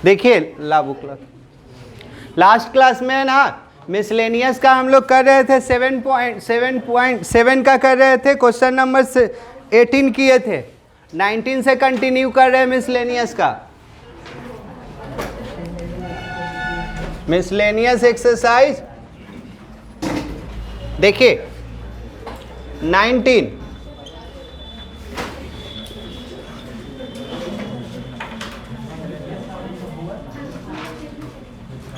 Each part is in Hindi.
देखिए लास्ट क्लास में ना मिसलेनियस का हम लोग कर रहे थे 7.7 का कर रहे थे, क्वेश्चन नंबर 18 किए थे, 19 से कंटिन्यू कर रहे हैं मिसलेनियस का। मिसलेनियस एक्सरसाइज देखिए 19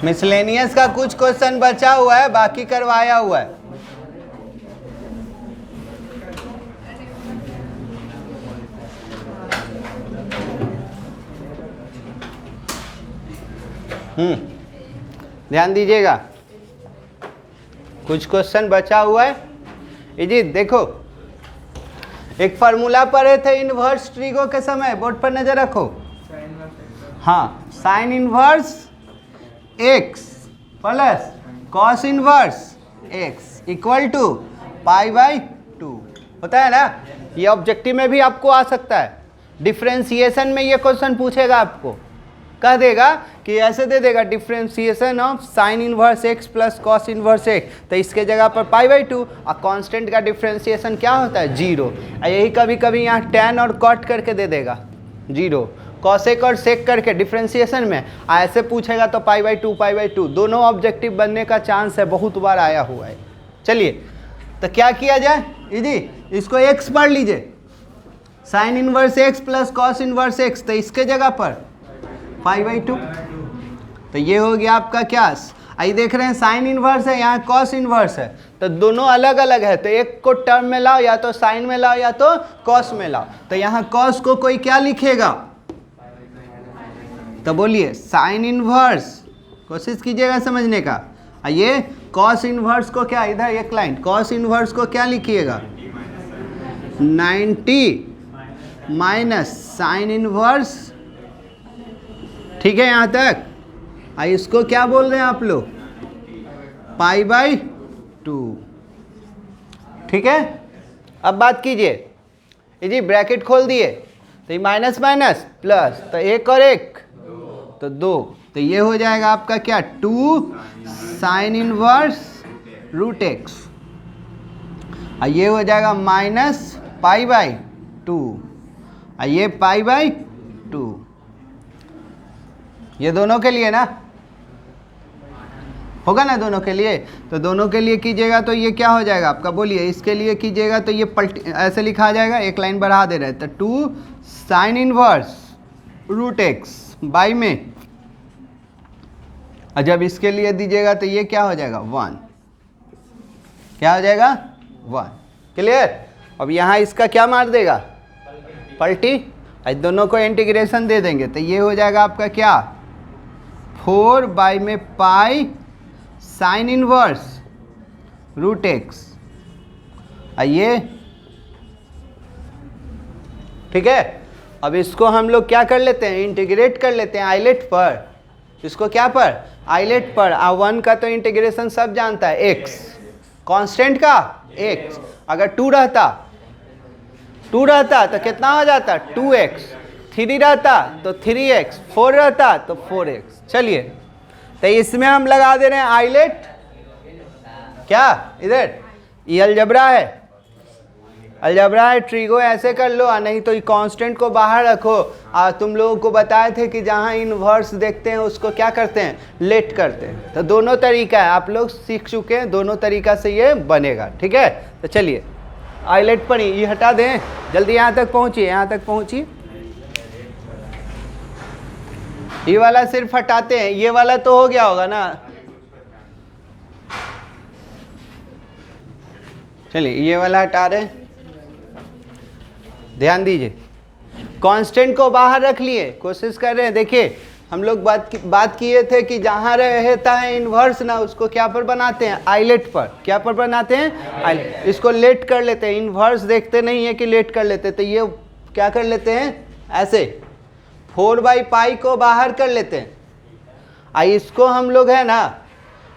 मिसलेनियस का कुछ क्वेश्चन बचा हुआ है, बाकी करवाया हुआ है। ध्यान दीजिएगा, कुछ क्वेश्चन बचा हुआ है। जी देखो, एक फार्मूला पढ़े थे इनवर्स ट्रीगो के समय, बोर्ड पर नजर रखो। हाँ, sine inverse x plus cos inverse x equal to π/2 होता है ना। ये ऑब्जेक्टिव में भी आपको आ सकता है, डिफरेंशिएशन में ये क्वेश्चन पूछेगा, आपको कह देगा कि ऐसे दे देगा differentiation of sine inverse x plus cos inverse x, तो इसके जगह पर π/2 और कांस्टेंट का डिफरेंशिएशन क्या होता है 0। यही कभी कभी यहाँ tan और कॉट करके दे देगा 0, कॉसेक और सेक करके डिफरेंशिएशन में ऐसे पूछेगा तो π/2 दोनों ऑब्जेक्टिव बनने का चांस है, बहुत बार आया हुआ है। चलिए तो क्या किया जाए जी, इसको x पढ़ लीजिए, sign inverse x plus cos inverse x, तो इसके जगह पर π/2, तो ये हो गया आपका क्या। आई देख रहे हैं साइन इनवर्स है, यहाँ कॉस इनवर्स है, तो दोनों अलग अलग है, तो एक को टर्म में लाओ, या तो साइन में लाओ या तो कॉस में लाओ। तो यहाँ कॉस को कोई क्या लिखेगा, तो बोलिए साइन इनवर्स, कोशिश कीजिएगा समझने का। ये कॉस इनवर्स को क्या, इधर एक लाइन, कॉस इनवर्स को क्या लिखिएगा 90 माइनस साइन इनवर्स, ठीक है यहाँ तक। इसको क्या बोल रहे हैं आप लोग π/2, ठीक है। अब बात कीजिए जी, ब्रैकेट खोल दिए, तो ये माइनस माइनस प्लस, तो एक और एक तो 2, तो ये हो जाएगा आपका क्या 2 साइन इनवर्स रूट x, और ये हो जाएगा माइनस π/2, और ये π/2, ये दोनों के लिए ना होगा ना, दोनों के लिए। तो दोनों के लिए कीजिएगा तो ये क्या हो जाएगा आपका, बोलिए। इसके लिए कीजिएगा तो ये पलट ऐसे लिखा जाएगा, एक लाइन बढ़ा दे रहे हैं, तो 2 sine inverse root x by में, और जब इसके लिए दीजिएगा तो ये क्या हो जाएगा 1, क्या हो जाएगा 1, क्लियर। अब यहाँ इसका क्या मार देगा पलटी, दोनों को इंटीग्रेशन दे देंगे, तो ये हो जाएगा आपका क्या 4 बाई में pi sine inverse root x, ये ठीक है। अब इसको हम लोग क्या कर लेते हैं, इंटीग्रेट कर लेते हैं आइलेट पर, इसको क्या पर आइलेट पर। 1 का तो इंटीग्रेशन सब जानता है, x कांस्टेंट का x, अगर 2 रहता तो कितना हो जाता 2x, 3 रहता तो 3x, 4 रहता तो 4x। चलिए तो इसमें हम लगा दे रहे हैं आइलेट, क्या इधर ये अलजबरा है, अलजबरा है, ट्रीगो ऐसे कर लो, नहीं तो कांस्टेंट को बाहर रखो। तुम लोगों को बताए थे कि जहाँ इनवर्स देखते हैं उसको क्या करते हैं, लेट करते हैं। तो दोनों तरीका है, आप लोग सीख चुके हैं, दोनों तरीका से ये बनेगा, ठीक है। तो चलिए आइलेट पर ये हटा दें, जल्दी यहाँ तक पहुँचिए, यहाँ तक पहुँचिए। ये वाला सिर्फ हटाते हैं, ये वाला तो हो गया होगा ना। चलिए ये वाला हटा रहे हैं, ध्यान दीजिए। कांस्टेंट को बाहर रख लिए, कोशिश कर रहे हैं। देखिए हम लोग बात किए थे कि जहाँ रहता है इन्वर्स ना, उसको क्या पर बनाते हैं आइलेट पर। क्या पर बनाते हैं आइलेट। इसको लेट कर लेते हैं, इन्वर्स देखते नहीं है कि लेट कर लेते, तो ये क्या कर लेते हैं ऐसे 4/π को बाहर कर लेते हैं। इसको हम लोग है ना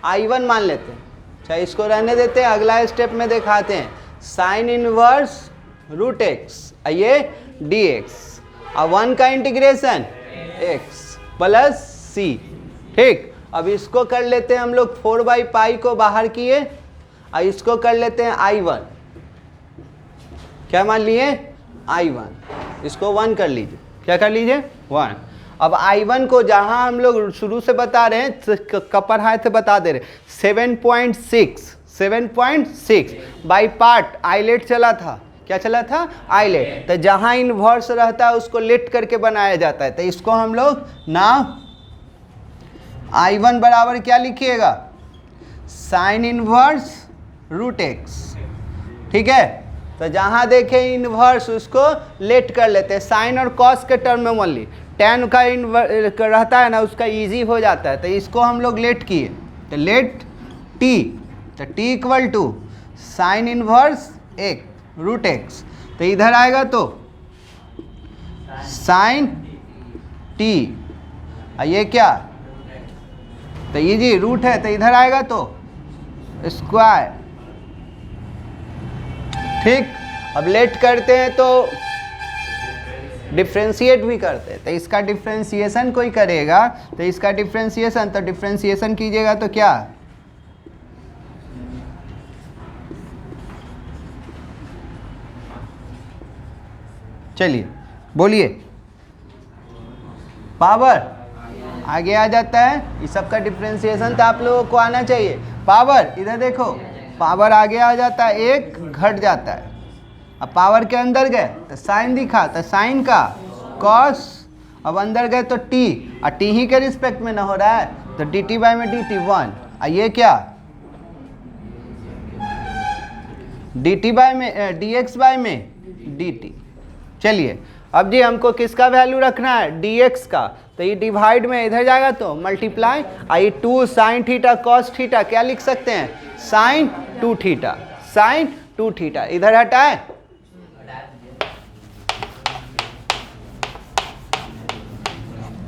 I1 मान लेते हैं, चाहे इसको रहने देते हैं, अगला स्टेप में दिखाते हैं। साइन इनवर्स रूट x, ये dx, और 1 का इंटीग्रेशन x प्लस सी। ठीक, अब इसको कर लेते हैं हम लोग 4/पाई को बाहर किए और इसको कर लेते हैं I1। क्या मान लिए? I1। इसको 1 कर लीजिए। क्या कर लीजिए? 1। अब I1 को जहां हम लोग शुरू से बता रहे हैं, कपर हाथ से बता दे रहे, 7.6 बाई पार्ट आइलेट चला था। क्या चला था? आइलेट। तो जहां इन्वर्स रहता है उसको लेट करके बनाया जाता है। तो इसको हम लोग नाउ I1 बराबर क्या लिखिएगा? Sine inverse root X. ठीक है, तो जहां देखें इनवर्स उसको लेट कर लेते हैं। साइन और कॉस के टर्म में ओनली, टेन का इनवर्स रहता है ना, उसका इजी हो जाता है। तो इसको हम लोग लेट किए, तो लेट टी, तो T equal to sine inverse एक रूट एक्स। तो इधर आएगा तो साइन टी, और ये क्या? तो ये जी रूट है, तो इधर आएगा तो स्क्वायर। ठीक, अब लेट करते हैं तो डिफ्रेंशिएट भी करते हैं। तो इसका डिफ्रेंशिएशन कोई करेगा, तो इसका डिफ्रेंशिएशन, तो डिफ्रेंशिएशन कीजिएगा तो क्या? चलिए बोलिए। पावर आगे आ जाता है, इस सब का डिफ्रेंशिएशन तो आप लोगों को आना चाहिए। पावर इधर देखो, पावर आगे आ जाता है, एक घट जाता है। अब पावर के अंदर गए तो साइन दिखा, तो साइन का कॉस, अब अंदर गए तो टी, और टी ही के रिस्पेक्ट में ना हो रहा है, तो डी टी बाई में डी टी 1, और ये क्या? डी टी बाई में डी एक्स बाई में डी टी। चलिए अब जी हमको किसका वैल्यू रखना है? डी एक्स का। तो ये डिवाइड में इधर जाएगा तो मल्टीप्लाई, आई 2 साइन थीटा कॉस थीटा, क्या लिख सकते हैं? Sine 2 theta, sine 2 theta. इधर हटाए,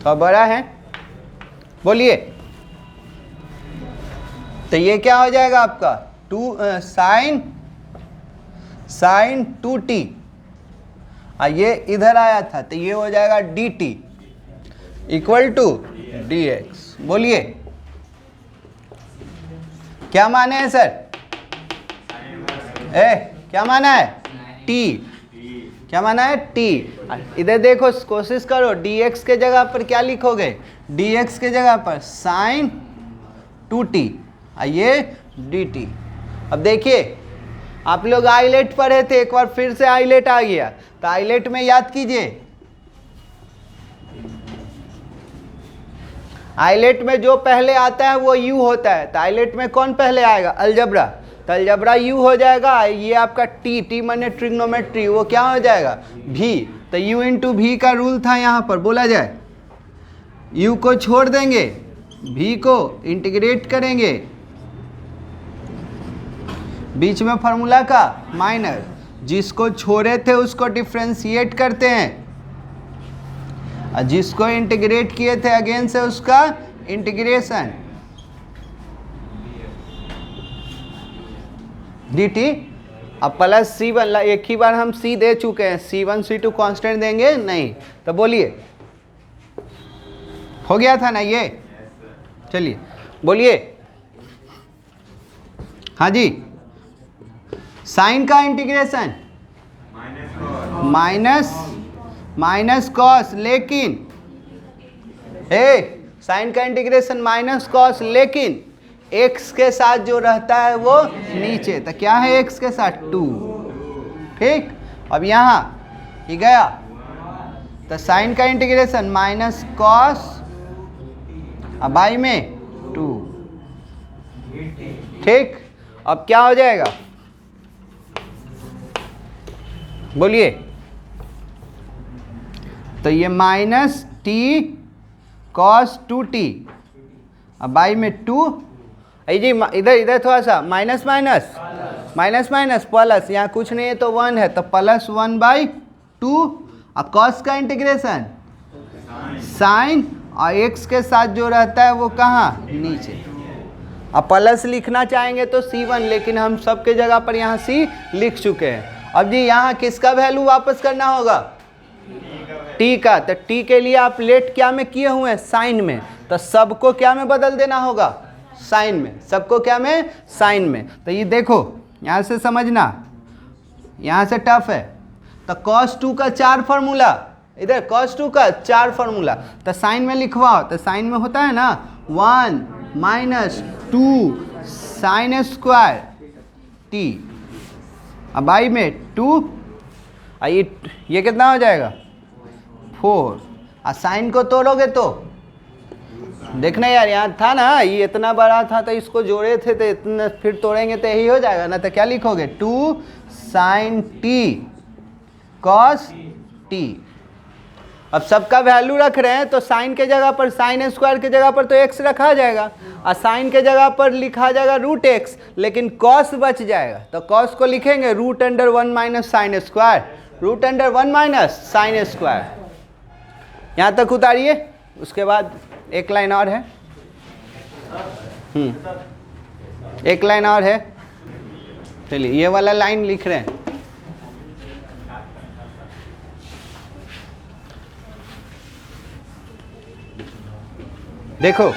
तो बड़ा है, बोलिए। तो ये क्या हो जाएगा आपका? 2 साइन 2t, और ये इधर आया था तो ये हो जाएगा dt इक्वल टू dx। बोलिए क्या माने हैं सर? क्या माना है? t। क्या माना है? t। इधर देखो, कोशिश करो, dx के जगह पर क्या लिखोगे? dx के जगह पर साइन 2t, और ये dt। अब देखिए, आप लोग आइलेट पढ़े थे, एक बार फिर से आइलेट आ गया। तो आइलेट में याद कीजिए, आइलेट में जो पहले आता है वो u होता है। तो आइलेट में कौन पहले आएगा? अलजबरा। तो अलजबरा u हो जाएगा, ये आपका t माने ट्रिग्नोमेट्री, वो क्या हो जाएगा? v। तो u इंटू v का रूल था यहाँ पर, बोला जाए u को छोड़ देंगे, v को इंटीग्रेट करेंगे, बीच में फार्मूला का माइनस, जिसको छोड़े थे उसको डिफ्रेंशिएट करते हैं, और जिसको इंटीग्रेट किए थे अगेन से उसका इंटीग्रेशन, dt। अब प्लस c1, एक ही बार हम c दे चुके हैं, c1 c2 कांस्टेंट देंगे नहीं। तो बोलिए, हो गया था ना ये? चलिए बोलिए। हाँ जी, साइन का इंटीग्रेशन माइनस कॉस, लेकिन साइन का इंटीग्रेशन माइनस कॉस, लेकिन x के साथ जो रहता है वो नीचे। तो क्या है x के साथ? 2। ठीक, अब यहाँ ये गया, तो साइन का इंटीग्रेशन माइनस कॉस, अब बाई में 2। ठीक, अब क्या हो जाएगा? बोलिए। तो ये माइनस टी कॉस 2t, अब बाई में 2, जी इधर थोड़ा सा माइनस माइनस प्लस, यहाँ कुछ नहीं है तो 1 है, तो प्लस 1/2। और कॉस का इंटीग्रेशन साइन, और x के साथ जो रहता है वो कहाँ? नीचे। अब प्लस लिखना चाहेंगे तो c1, लेकिन हम सबके जगह पर यहाँ c लिख चुके हैं। अब जी यहाँ किसका वैल्यू वापस करना होगा? t का। तो t के लिए आप लेट क्या में किए हुए हैं? साइन में। तो सबको क्या में बदल देना होगा, साइन में। सबको क्या में, साइन में। तो ये देखो यहाँ से समझना, यहाँ से टफ है। तो cos 2 का 4 फार्मूला, इधर cos 2 का 4 फार्मूला, तो साइन में लिखवाओ। तो साइन में होता है ना 1 माइनस 2 साइन स्क्वायर t, अब आई में 2, ये कितना हो जाएगा 4। और साइन को तोड़ोगे तो देखना यार, यहाँ था ना ये इतना बड़ा था तो इसको जोड़े थे तो इतना, फिर तोड़ेंगे तो यही हो जाएगा ना। तो क्या लिखोगे 2 साइन t कॉस t। अब सबका वैल्यू रख रहे हैं तो साइन के जगह पर, साइन स्क्वायर के जगह पर तो x रखा जाएगा और साइन के जगह पर लिखा जाएगा रूट x, लेकिन कॉस बच जाएगा। तो कॉस को लिखेंगे root under 1 minus sine square, root under 1 minus sine square. यहाँ तक उतारिए। उसके बाद एक लाइन और है, एक लाइन और है। चलिए ये वाला लाइन लिख रहे हैं। देखो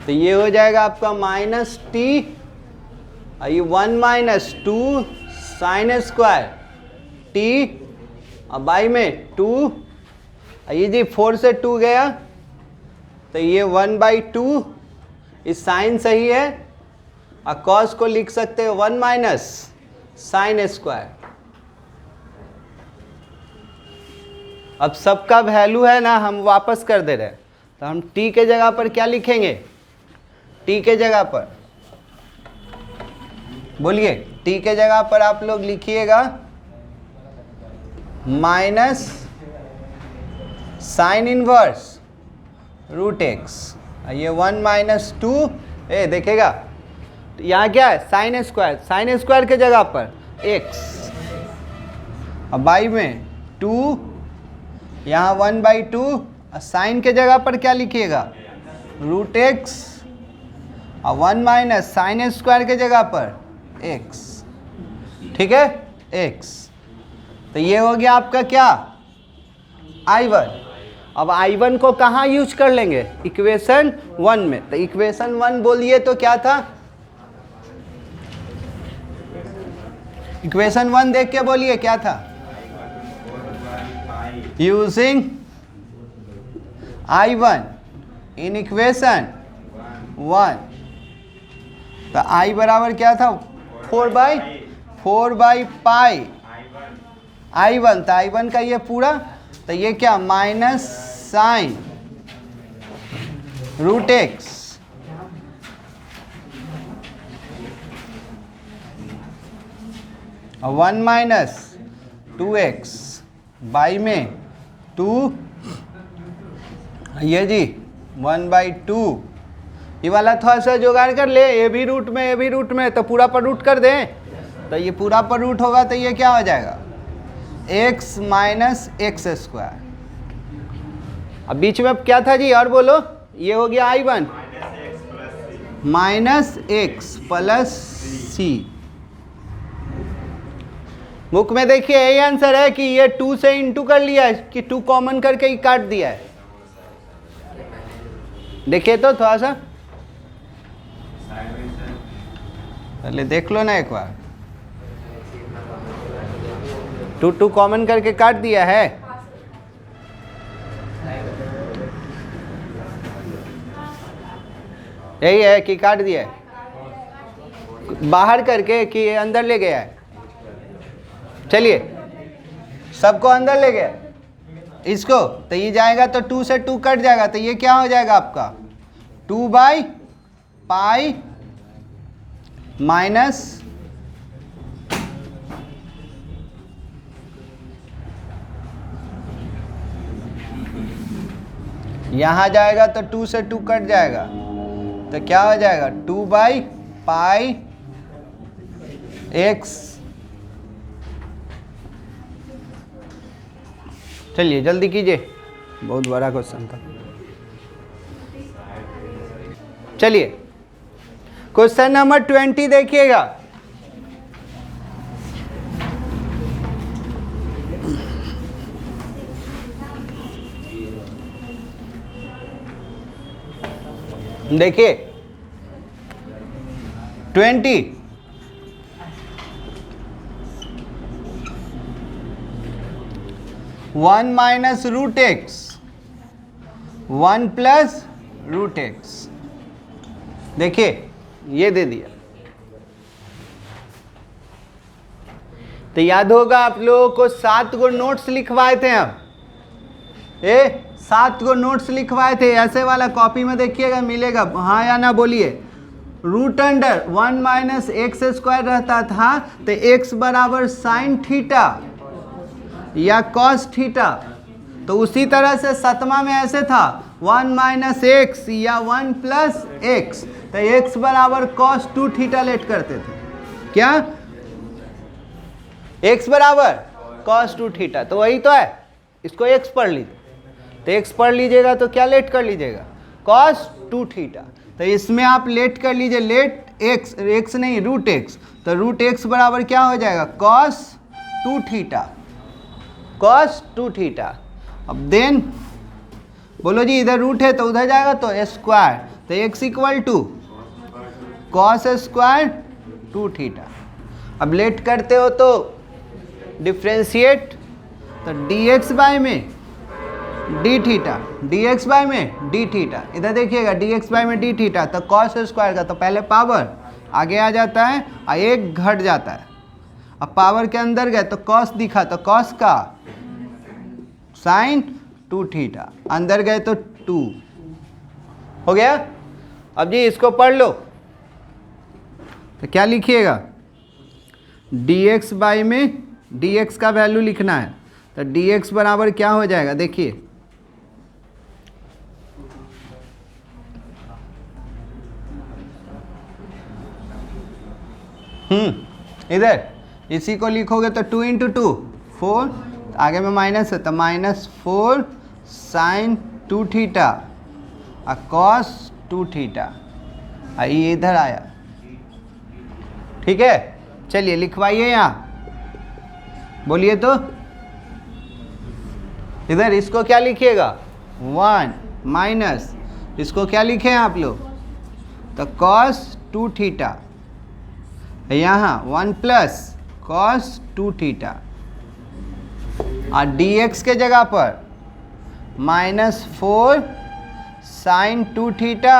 तो ये हो जाएगा आपका माइनस टी, ये 1 माइनस 2 साइन स्क्वायर टी, अब बाई में 2, ये जी 4 से 2 गया तो ये 1/2, इस साइन सही है और कॉस को लिख सकते हो 1 माइनस साइन स्क्वायर। अब सबका वैल्यू है ना, हम वापस कर दे रहे हैं। तो हम t के जगह पर क्या लिखेंगे, t के जगह पर बोलिए, t के जगह पर आप लोग लिखिएगा minus sine inverse root x, ये 1 माइनस 2, देखेगा यहाँ क्या है साइन स्क्वायर, साइन स्क्वायर के जगह पर x, अब बाई में 2, यहाँ 1/2, साइन के जगह पर क्या लिखिएगा रूट x, और 1 माइनस साइन स्क्वायर के जगह पर x, ठीक है x। तो ये हो गया आपका क्या I1। अब I1 को कहाँ यूज कर लेंगे, इक्वेशन 1 में। तो इक्वेशन 1 बोलिए तो क्या था, इक्वेशन 1 देख के बोलिए क्या था, यूजिंग I1 इन इक्वेशन 1। तो I बराबर क्या था 4/पाई I1, तो I1 का ये पूरा, तो ये क्या माइनस साइन रूट x, और 1 माइनस 2x बाई में 2, ये जी 1/2। ये वाला थोड़ा सा जुगाड़ कर ले, ए भी रूट में, ए भी रूट में, तो पूरा पर रूट कर दें। तो ये पूरा पर रूट होगा तो ये क्या हो जाएगा x माइनस एक्स स्क्वायर। अब बीच में अब क्या था जी, और बोलो, ये हो गया I1 माइनस एक्स प्लस सी। बुक में देखिए यही आंसर है कि ये 2 से इंटू कर लिया है, कि 2 कॉमन करके ही काट दिया है। देखिए तो थोड़ा सा पहले देख लो ना एक बार, 2 कॉमन करके काट दिया है। यही है कि काट दिया है, बाहर करके कि अंदर ले गया है। चलिए सबको अंदर ले गया इसको, तो ये जाएगा तो 2 से 2 कट जाएगा, तो ये क्या हो जाएगा आपका 2/पाई माइनस यहाँ जाएगा तो 2 से 2 कट जाएगा, तो क्या हो जाएगा 2/पाई x। चलिए जल्दी कीजिए, बहुत बड़ा क्वेश्चन था। चलिए क्वेश्चन नंबर 20 देखिएगा। देखिए 20 1 minus root X 1 plus root X. देखिए ये दे दिया। तो याद होगा आप लोगों को 7 गो नोट्स लिखवाए थे हम, 7 गो नोट्स लिखवाए थे। ऐसे वाला कॉपी में देखिएगा मिलेगा, हाँ या ना बोलिए। Root under 1 minus X square रहता था, तो एक्स बराबर साइन थीटा या कॉस थीटा। तो उसी तरह से 7वां में ऐसे था 1 माइनस एक्स या 1 प्लस एक्स, तो एक्स बराबर कॉस 2 थीटा लेट करते थे। क्या? एक्स बराबर कॉस 2 थीटा, तो वही तो है। इसको एक्स पढ़ लीजिए, तो एक्स पढ़ लीजिएगा तो क्या लेट कर लीजिएगा? Cos 2 theta. तो इसमें आप लेट कर लीजिए, लेट एक्स, एक्स नहीं रूट एक्स, तो रूट एक्स बराबर क्या हो जाएगा? Cos 2 theta, cos 2 theta. अब देन बोलो जी, इधर रूट है तो उधर जाएगा तो स्क्वायर, तो X equal to cos square 2 theta. अब लेट करते हो तो डिफ्रेंशिएट, तो dx बाय में डी थीटा, dx बाय में डी थीटा। इधर देखिएगा dx बाय में डी थीटा, तो कॉस स्क्वायर का तो पहले पावर आगे आ जाता है और एक घट जाता है। अब पावर के अंदर गए तो कॉस दिखा, तो कॉस का साइन 2 थीटा, अंदर गए तो 2 हो गया। अब जी इसको पढ़ लो, तो क्या लिखिएगा? dx बाई में dx का वैल्यू लिखना है, तो dx बराबर क्या हो जाएगा? देखिए इधर इसी को लिखोगे तो 2 इंटू 2 4, आगे में माइनस है तो -4 साइन 2 थीटा और कॉस 2 थीटा, ये इधर आया। ठीक है, चलिए लिखवाइए यहाँ, बोलिए तो। इधर इसको क्या लिखिएगा? 1 माइनस, इसको क्या लिखे हैं आप लोग? तो कॉस 2 थीटा, यहाँ 1 प्लस कॉस 2 थीटा, और dx के जगह पर -4 साइन 2 थीटा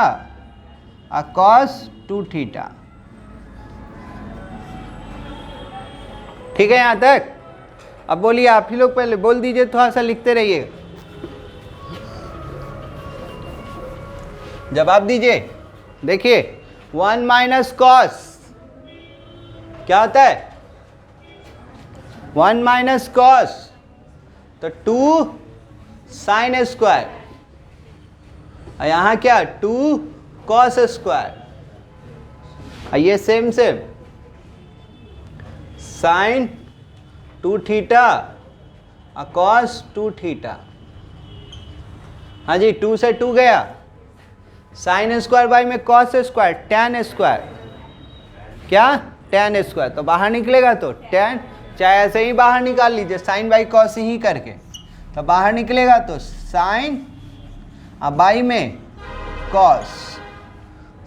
और कॉस 2 थीटा। ठीक है यहाँ तक? अब बोलिए, आप ही लोग पहले बोल दीजिए, थोड़ा सा लिखते रहिए, जवाब दीजिए। देखिए 1 माइनस कॉस क्या होता है? 1 माइनस कॉस, तो 2 साइन स्क्वायर, और यहाँ क्या? 2 कॉस स्क्वायर, और ये सेम सेम साइन 2 थीटा और कॉस 2 थीटा। हाँ जी, 2 से 2 गया, साइन स्क्वायर बाई में कॉस स्क्वायर, टैन स्क्वायर, क्या? टैन स्क्वायर, तो बाहर निकलेगा तो टैन, चाहे ऐसे ही बाहर निकाल लीजिए साइन बाई कॉस ही करके, तो बाहर निकलेगा तो साइन और बाई में कॉस,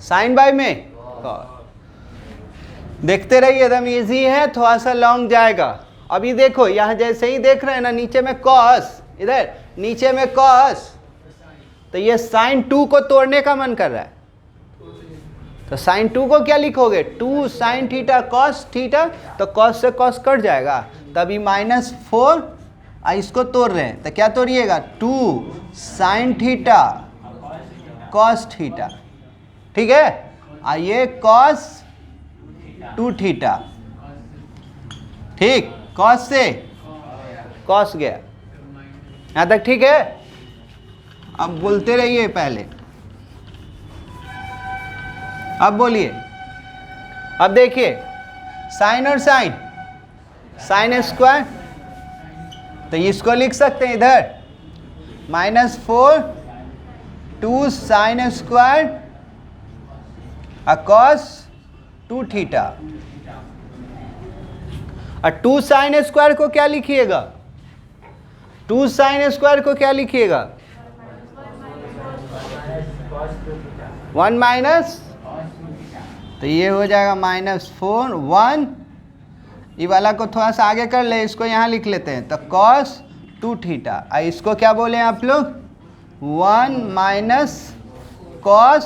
साइन बाई में कॉस। देखते रहिए, एकदम इजी है, थोड़ा सा लॉन्ग जाएगा। अभी देखो यहाँ जैसे ही देख रहे हैं ना, नीचे में कॉस, इधर नीचे में कॉस, तो ये साइन 2 को तोड़ने का मन कर रहा है, तो साइन 2 को क्या लिखोगे? 2 साइन थीटा कॉस थीटा, तो कॉस से कॉस कट जाएगा, तभी -4, इसको तोड़ रहे हैं तो क्या तोड़िएगा? 2 साइन थीटा कॉस थीटा। ठीक है, और ये कॉस 2 थीटा। ठीक, कॉस से कॉस गया, यहाँ तक ठीक है? अब बोलते रहिए पहले, अब बोलिए। अब देखिए साइन और साइन, साइन स्क्वायर, तो इसको लिख सकते हैं इधर -4 2 साइन स्क्वायर और कॉस 2 थीटा। और 2 साइन स्क्वायर को क्या लिखिएगा? 2 साइन स्क्वायर को क्या लिखिएगा? 1 माइनस, तो ये हो जाएगा -4 1, ये वाला को थोड़ा सा आगे कर ले, इसको यहाँ लिख लेते हैं, तो cos 2 थीटा। इसको क्या बोले आप लोग, 1 माइनस cos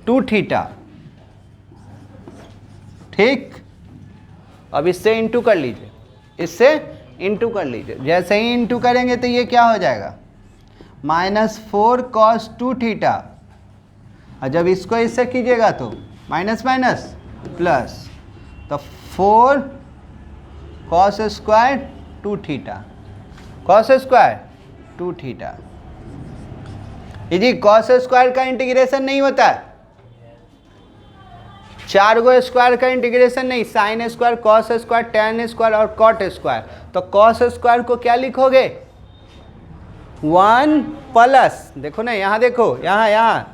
2 थीटा। ठीक, अब इससे इंटू कर लीजिए, इससे इंटू कर लीजिए। जैसे ही इंटू करेंगे तो ये क्या हो जाएगा, -4 cos 2 थीटा। और जब इसको इससे कीजिएगा तो माइनस माइनस प्लस, तो 4 cos स्क्वायर 2 थीटा, cos स्क्वायर 2 थीटा। जी cos स्क्वायर का इंटीग्रेशन नहीं होता है, 4 गो स्क्वायर का इंटीग्रेशन नहीं, sine square, cos square, tan square और कॉट स्क्वायर। तो कॉस स्क्वायर को क्या लिखोगे, 1 प्लस, देखो ना यहाँ देखो, यहाँ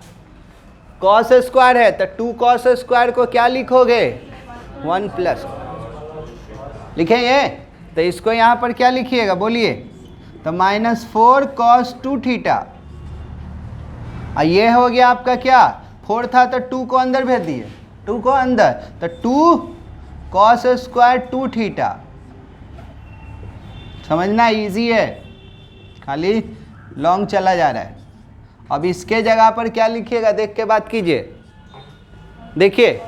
कॉस स्क्वायर है तो 2 कॉस स्क्वायर को क्या लिखोगे, 1 प्लस लिखें ये, तो इसको यहाँ पर क्या लिखिएगा बोलिए, तो -4 cos 2 थीटा। और ये हो गया आपका क्या, 4 था तो 2 को अंदर भेज दिए, 2 को अंदर, तो 2 cos स्क्वायर 2 थीटा। समझना इजी है, खाली लॉन्ग चला जा रहा है। अब इसके जगह पर क्या लिखिएगा, देख के बात कीजिए। देखिए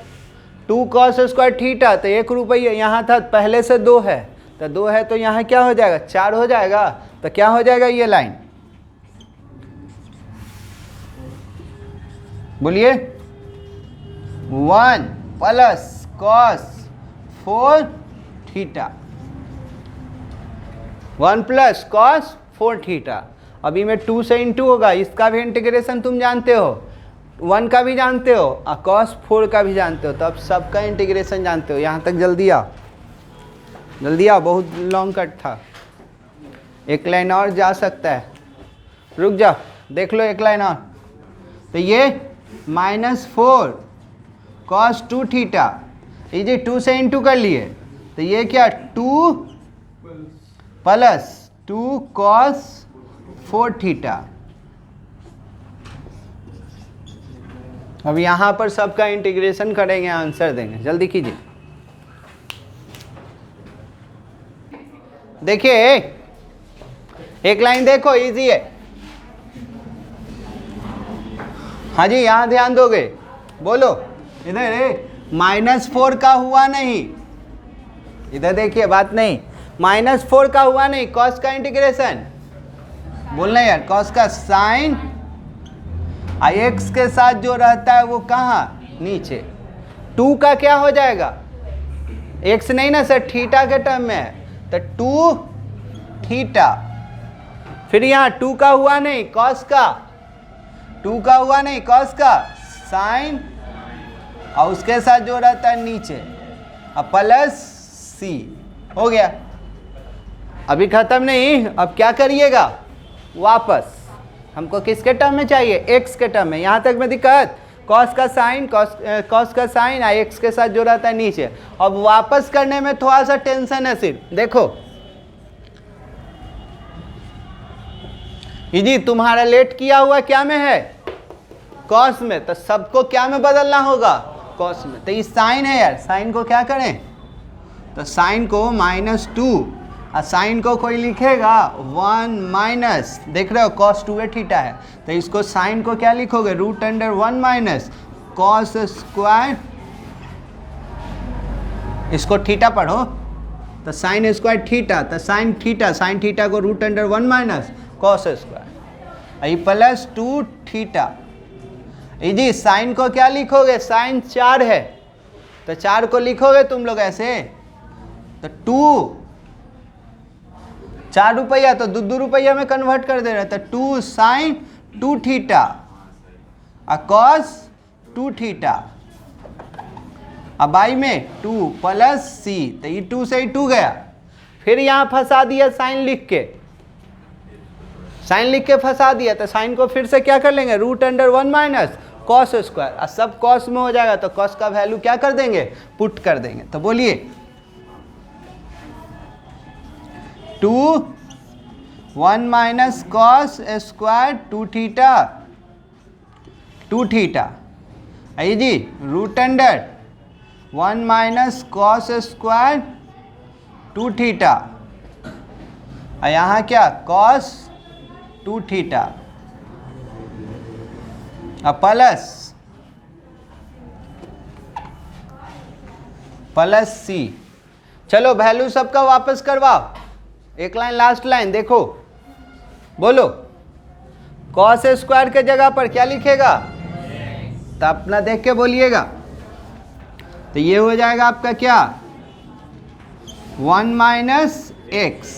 2 cos स्क्वायर थीटा, तो 1 रुपया यहाँ था, पहले से 2 है, तो 2 है तो यहाँ क्या हो जाएगा, 4 हो जाएगा। तो क्या हो जाएगा ये लाइन, बोलिए, 1 plus cos 4 theta, 1 plus cos 4 theta. अभी में 2 से इंटू होगा, इसका भी इंटीग्रेशन तुम जानते हो, 1 का भी जानते हो और cos 4 का भी जानते हो, तो अब सबका इंटीग्रेशन जानते हो। यहाँ तक जल्दी आओ, जल्दी आओ, बहुत लॉन्ग कट था, एक लाइन और जा सकता है, रुक जाओ, देख लो एक लाइन और। तो ये -4 cos 2 थीटा, ये 2 से इंटू कर लिए, तो ये क्या 2 प्लस 2 cos 4 थीटा। अब यहाँ पर सबका इंटीग्रेशन करेंगे, आंसर देंगे, जल्दी कीजिए। देखिए एक लाइन देखो, इजी है। हाँ जी, यहाँ ध्यान दोगे, बोलो इधर, -4 का हुआ नहीं, इधर देखिए, बात नहीं, -4 का हुआ नहीं, cos का इंटीग्रेशन बोलना यार, cos का साइन x के साथ जो रहता है वो कहाँ, नीचे। 2 का क्या हो जाएगा, x नहीं ना सर, थीटा के टर्म में है, तो 2 थीटा। फिर यहाँ 2 का हुआ नहीं, cos का, 2 का हुआ नहीं, cos का साइन, और उसके साथ जो रहता है नीचे, अब प्लस c हो गया। अभी खत्म नहीं, अब क्या करिएगा, वापस हमको किसके टर्म में चाहिए, x के टर्म में। यहाँ तक में दिक्कत, cos का साइन, cos का साइन और x के साथ जो रहता है नीचे। अब वापस करने में थोड़ा सा टेंशन है सिर्फ, देखो जी तुम्हारा लेट किया हुआ क्या में है, cos में, तो सबको क्या में बदलना होगा, cos में। तो ये साइन है यार, साइन को क्या करें, तो साइन को -2, और साइन को कोई लिखेगा 1 माइनस, देख रहे हो cos 2 थीटा है, तो इसको साइन को क्या लिखोगे, √1 माइनस cos स्क्वायर, इसको थीटा पढ़ो, तो साइन स्क्वायर थीटा, तो साइन थीटा को √1 minus cos square, plus 2 theta. जी साइन को क्या लिखोगे, साइन 4 है, तो 4 को लिखोगे तुम लोग ऐसे, तो 2 4 रुपया तो 2 रुपया में कन्वर्ट कर दे रहा था, 2 साइन 2 थीटा और कॉस 2 थीटा, अब बाई में 2 प्लस c, तो ये 2 से ही 2 गया। फिर यहाँ फंसा दिया साइन लिख के, साइन लिख के फंसा दिया, तो साइन को फिर से क्या कर लेंगे, √1 माइनस कॉस स्क्वायर, और सब कॉस में हो जाएगा, तो कॉस का वैल्यू क्या कर देंगे, पुट कर देंगे। तो बोलिए 2 1 minus cos square 2 theta 2 theta. आइए जी, root under 1 minus cos square 2 theta, और यहाँ क्या कॉस 2 थीटा, प्लस सी। चलो वैल्यू सबका वापस करवाओ, एक लाइन लास्ट लाइन देखो, बोलो कॉस स्क्वायर के जगह पर क्या लिखेगा, तो अपना देख के बोलिएगा। तो ये हो जाएगा आपका क्या 1 माइनस एक्स,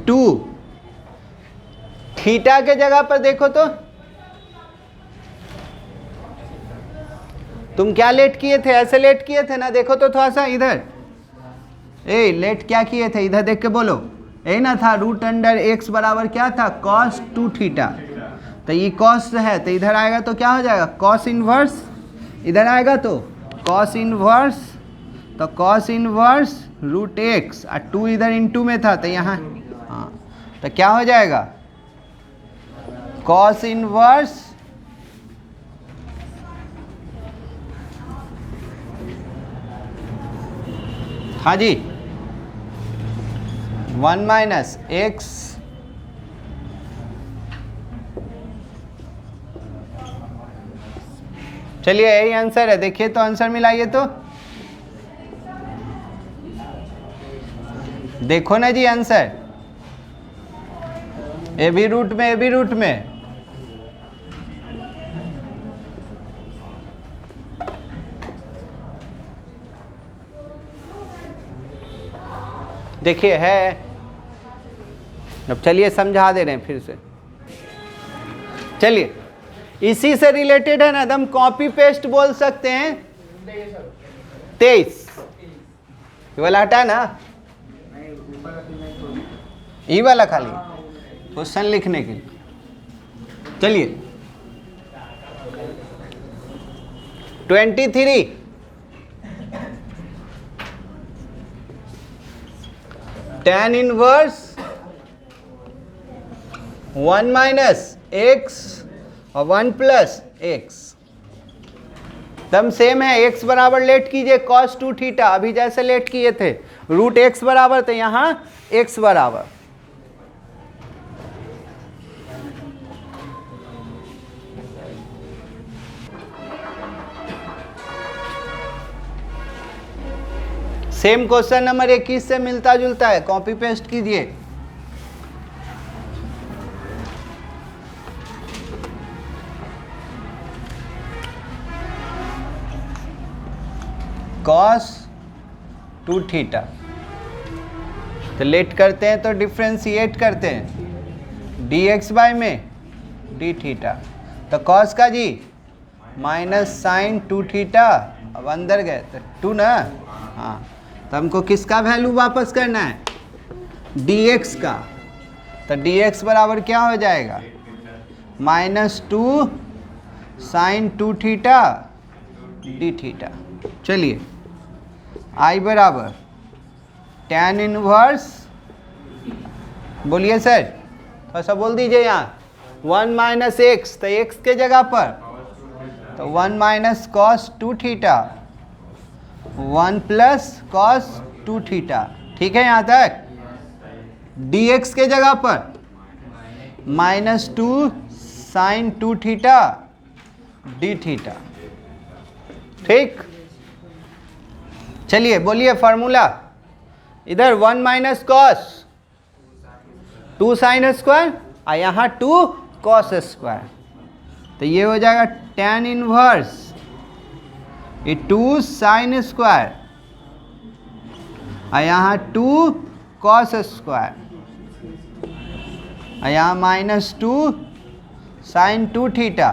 2 थीटा के जगह पर देखो तो तुम क्या लेट किए थे, ऐसे लेट किए थे ना, देखो तो थोड़ा सा इधर, लेट क्या किए थे इधर देख के बोलो, यही ना था रूट अंडर एक्स बराबर क्या था कॉस 2 थीटा। तो ये कॉस है तो इधर आएगा तो क्या हो जाएगा कॉस इनवर्स, इधर आएगा तो कॉस इनवर्स, तो कॉस इनवर्स रूट एक्स, और 2 इधर इनटू में था तो यहाँ, हाँ तो क्या हो जाएगा कॉस इनवर्स हाँ जी 1 माइनस एक्स चलिए यही आंसर है, देखिए तो आंसर मिलाइए तो, देखो ना जी आंसर, ए भी रूट में, ए भी रूट में, देखिए है। अब चलिए समझा दे रहे हैं फिर से, चलिए इसी से रिलेटेड है ना, एकदम कॉपी पेस्ट बोल सकते हैं। 23 ये वाला हटा ना, ये वाला खाली क्वेश्चन लिखने के लिए। चलिए 23 tan इनवर्स 1 माइनस एक्स और 1 प्लस एक्स, तब सेम है, x बराबर लेट कीजिए cos 2 थीटा, अभी जैसे लेट किए थे, रूट x बराबर, तो यहाँ x बराबर सेम क्वेश्चन नंबर 21 से मिलता जुलता है, कॉपी पेस्ट कीजिए। cos 2 थीटा, तो लेट करते हैं तो डिफ्रेंशिएट करते हैं dx बाय में d थीटा, तो cos का जी माइनस साइन 2 थीटा, अब अंदर गए तो 2 ना, हाँ तो हमको किसका वैल्यू वापस करना है dx का, तो dx बराबर क्या हो जाएगा -2 साइन 2 थीटा d थीटा। चलिए I बराबर tan इनवर्स, बोलिए सर थोड़ा सा बोल दीजिए, यहाँ 1 माइनस एक्स, तो x के जगह पर तो 1 minus cos 2 theta 1 plus cos 2 theta, ठीक है यहाँ तक। dx के जगह पर -2 साइन 2 थीटा d थीटा, ठीक। चलिए बोलिए फार्मूला, इधर 1 माइनस कॉस 2 साइन स्क्वायर, और यहाँ 2 कॉस स्क्वायर, तो ये हो जाएगा tan इनवर्स 2 साइन स्क्वायर, और यहाँ 2 कॉस स्क्वायर, और यहाँ -2 साइन 2 थीटा,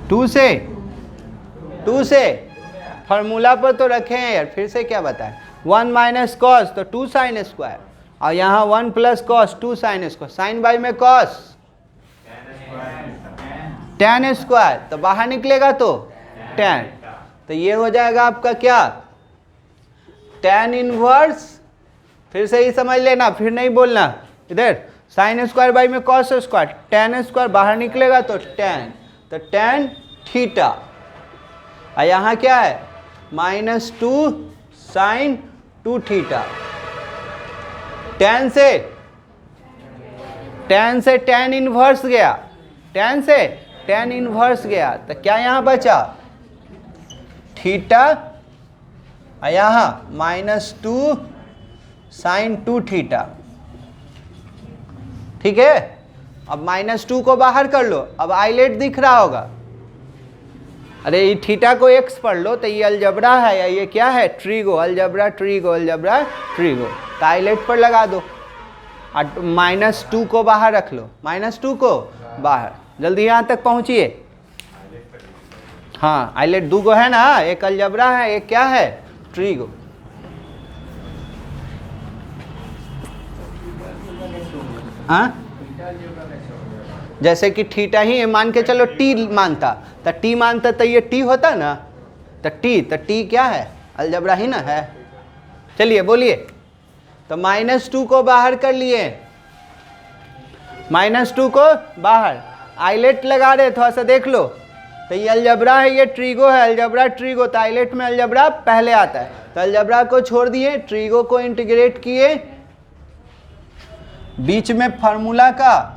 2 से फार्मूला पर तो रखे हैं यार, फिर से क्या बताएं, 1 माइनस कॉस तो 2 साइन स्क्वायर, और यहाँ 1 plus cos 2 sine square, sine by में कॉस tan स्क्वायर, तो बाहर निकलेगा तो tan, तो ये हो जाएगा आपका क्या tan इनवर्स, फिर से ही समझ लेना, फिर नहीं बोलना इधर साइन स्क्वायर बाई में कॉस स्क्वायर, टेन स्क्वायर बाहर निकलेगा तो टेन, तो टेन थीटा। और यहाँ क्या है -2 साइन 2 थीटा। टेन से टेन इनवर्स गया, टेन से टेन इनवर्स गया, तो क्या यहाँ बचा थीटा, और यहाँ -2 साइन 2 थीटा। ठीक है, अब -2 को बाहर कर लो, अब आइलेट दिख रहा होगा। अरे ये थीटा को x पढ़ लो, तो ये अलजबरा है या ये क्या है trigo, algebra trigo, algebra trigo, तो आइलेट पर लगा दो। और -2 को बाहर रख लो, -2 को बाहर, जल्दी यहाँ तक पहुँचिए। हाँ आइलेट 2 गो है ना, एक अलजबरा है, एक क्या है ट्रीगो। हाँ जैसे कि थीटा ही मान के चलो टी मानता, तो टी मानता तो ये टी होता ना, तो टी क्या है अलजबरा ही ना है। चलिए बोलिए, तो -2 को बाहर कर लिए, -2 को बाहर, आइलेट लगा रहे, थोड़ा सा देख लो, तो ये अलजबरा है, ये ट्रीगो है, अलजबरा ट्रीगो, तो आइलेट में अलजबरा पहले आता है, तो अलजबरा को छोड़ दिए, ट्रीगो को इंटीग्रेट किए, बीच में फार्मूला का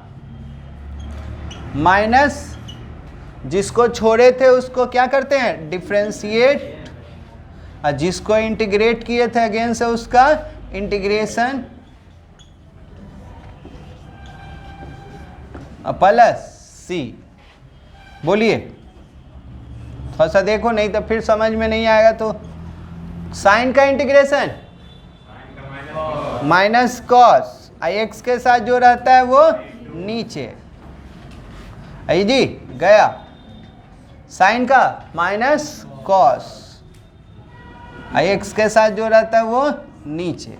माइनस, जिसको छोड़े थे उसको क्या करते हैं डिफ्रेंशिएट, और जिसको इंटीग्रेट किए थे अगेन से उसका इंटीग्रेशन, प्लस सी। बोलिए, थोड़ा सा देखो, नहीं तो फिर समझ में नहीं आएगा। तो साइन का इंटीग्रेशन माइनस कॉस, x के साथ जो रहता है वो नीचे, आई जी गया, साइन का माइनस कॉस, x के साथ जो रहता है वो नीचे।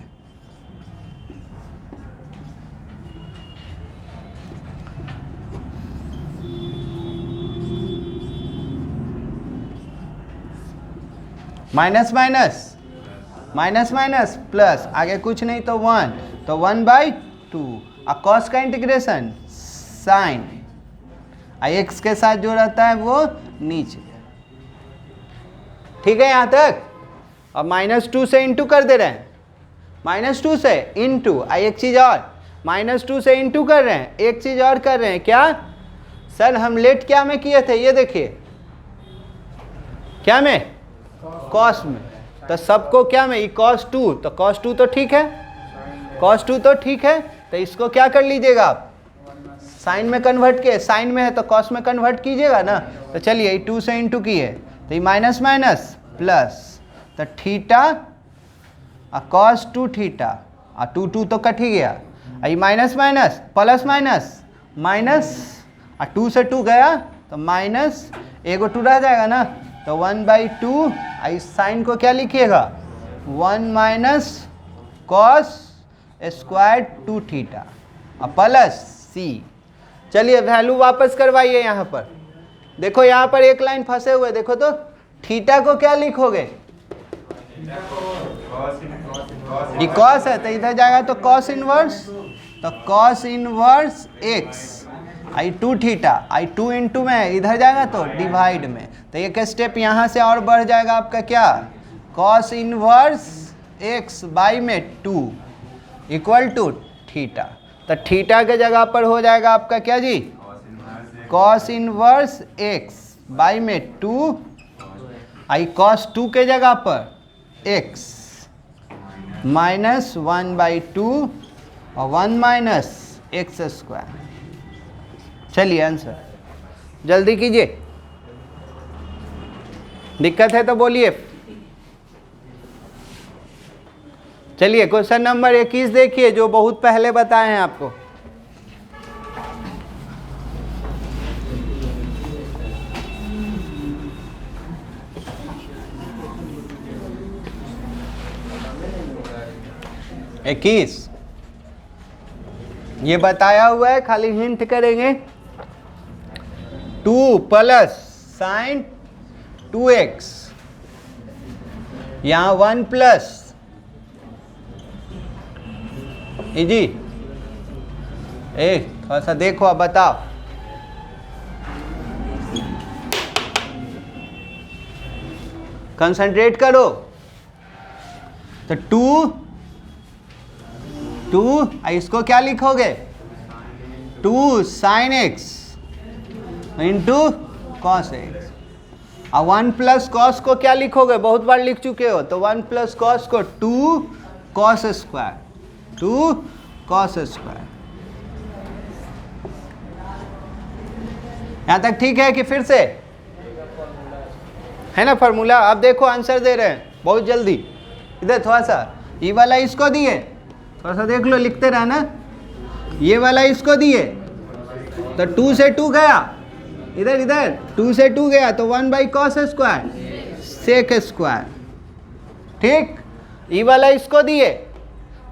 Minus minus minus minus plus, आगे कुछ नहीं तो 1, तो 1/2, और कॉस का इंटीग्रेशन साइन, x के साथ जो रहता है वो नीचे। ठीक है यहाँ तक। अब -2 से इंटू कर दे रहे हैं, -2 से इंटू, एक चीज़ और, -2 से इंटू कर रहे हैं, एक चीज़ और कर रहे हैं, क्या सर हम लेट क्या में किए थे, ये देखिए क्या में कॉस में, तो सबको क्या में cos 2, तो cos 2 तो ठीक है, cos 2 तो ठीक है, तो इसको क्या कर लीजिएगा आप साइन में कन्वर्ट किए, साइन में है तो कॉस में कन्वर्ट कीजिएगा ना। तो चलिए 2 से इंटू किए, तो ये माइनस माइनस प्लस, तो थीटा और cos 2 थीटा, और 2 तो कट ही गया, ये minus minus plus minus minus, और 2 से 2 गया तो माइनस, एगो 2 रह जाएगा ना, तो 1/2, इस साइन को क्या लिखिएगा 1 माइनस कॉस स्क्वायर 2 थीटा और प्लस सी। चलिए वैल्यू वापस करवाइए यहाँ पर, देखो यहाँ पर एक लाइन फंसे हुए, देखो तो थीटा को क्या लिखोगे, ये कॉस है तो इधर जाएगा तो कॉस इनवर्स, तो कॉस इनवर्स एक्स, आई 2 थीटा, आई 2 इंटू में इधर जाएगा तो डिवाइड में, तो एक स्टेप यहाँ से और बढ़ जाएगा आपका क्या कॉस इनवर्स एक्स बाई में 2 इक्वल टू थीटा, तो थीटा के जगह पर हो जाएगा आपका क्या जी कॉस इनवर्स एक्स बाई में 2, आई कॉस 2 के जगह पर एक्स माइनस 1/2 और 1 माइनस एक्स स्क्वायर। चलिए आंसर जल्दी कीजिए, दिक्कत है तो बोलिए। चलिए क्वेश्चन नंबर 21 देखिए, जो बहुत पहले बताए हैं आपको। ये बताया हुआ है, खाली हिंट करेंगे। 2 प्लस साइन 2x, यहाँ 1 प्लस जी थोड़ा सा देखो, अब बताओ। कंसंट्रेट करो। तो टू इसको क्या लिखोगे? 2 sin x into cos x. और 1 प्लस कॉस को क्या लिखोगे? बहुत बार लिख चुके हो। तो 1 प्लस कॉस को 2 कॉस स्क्वायर, 2 कॉस स्क्वायर। यहां तक ठीक है कि फिर से है ना फॉर्मूला? अब देखो आंसर दे रहे हैं बहुत जल्दी। इधर थोड़ा सा ये वाला इसको दिए, थोड़ा सा देख लो, लिखते रहना। ये वाला इसको दिए तो 2 से 2 गया, इधर 2 से 2 गया तो 1 by cos square sec square. ठीक, ये वाला इसको दिए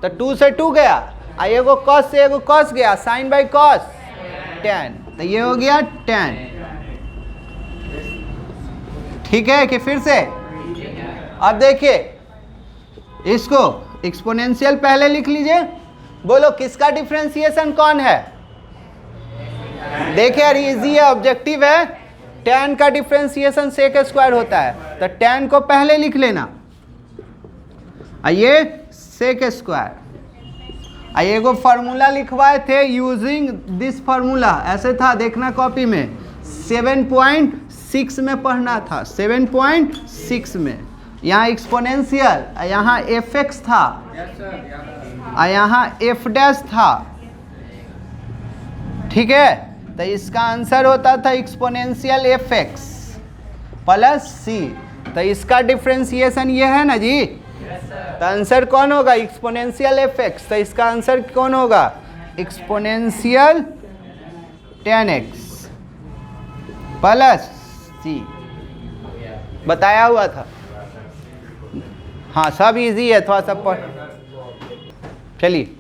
तो 2 से 2 गया, एगो कॉस से एगो कॉस गया, साइन बाई कॉस tan, तो ये हो गया tan। ठीक है कि फिर से? अब देखिए इसको एक्सपोनेंशियल पहले लिख लीजिए। बोलो किसका डिफरेंशिएशन कौन है? देखिए यार इजी है, ऑब्जेक्टिव है। tan का डिफरेंशिएशन सेक स्क्वायर होता है, तो tan को पहले लिख लेना, ये सेक स्क्वायर। एगो फार्मूला लिखवाए थे यूजिंग दिस फार्मूला, ऐसे था, देखना कॉपी में, 7.6 में पढ़ना था, 7.6 में। यहाँ एक्सपोनेंशियल, यहाँ fx था, यहाँ f डैश था। ठीक है, तो इसका आंसर होता था एक्सपोनेंशियल fx प्लस c। तो इसका डिफरेंशिएशन ये है ना जी, तो आंसर कौन होगा? Exponential fx। तो इसका आंसर कौन होगा? Exponential tan x plus c। बताया हुआ था। हाँ सब इजी है, थोड़ा सा पढ़। चलिए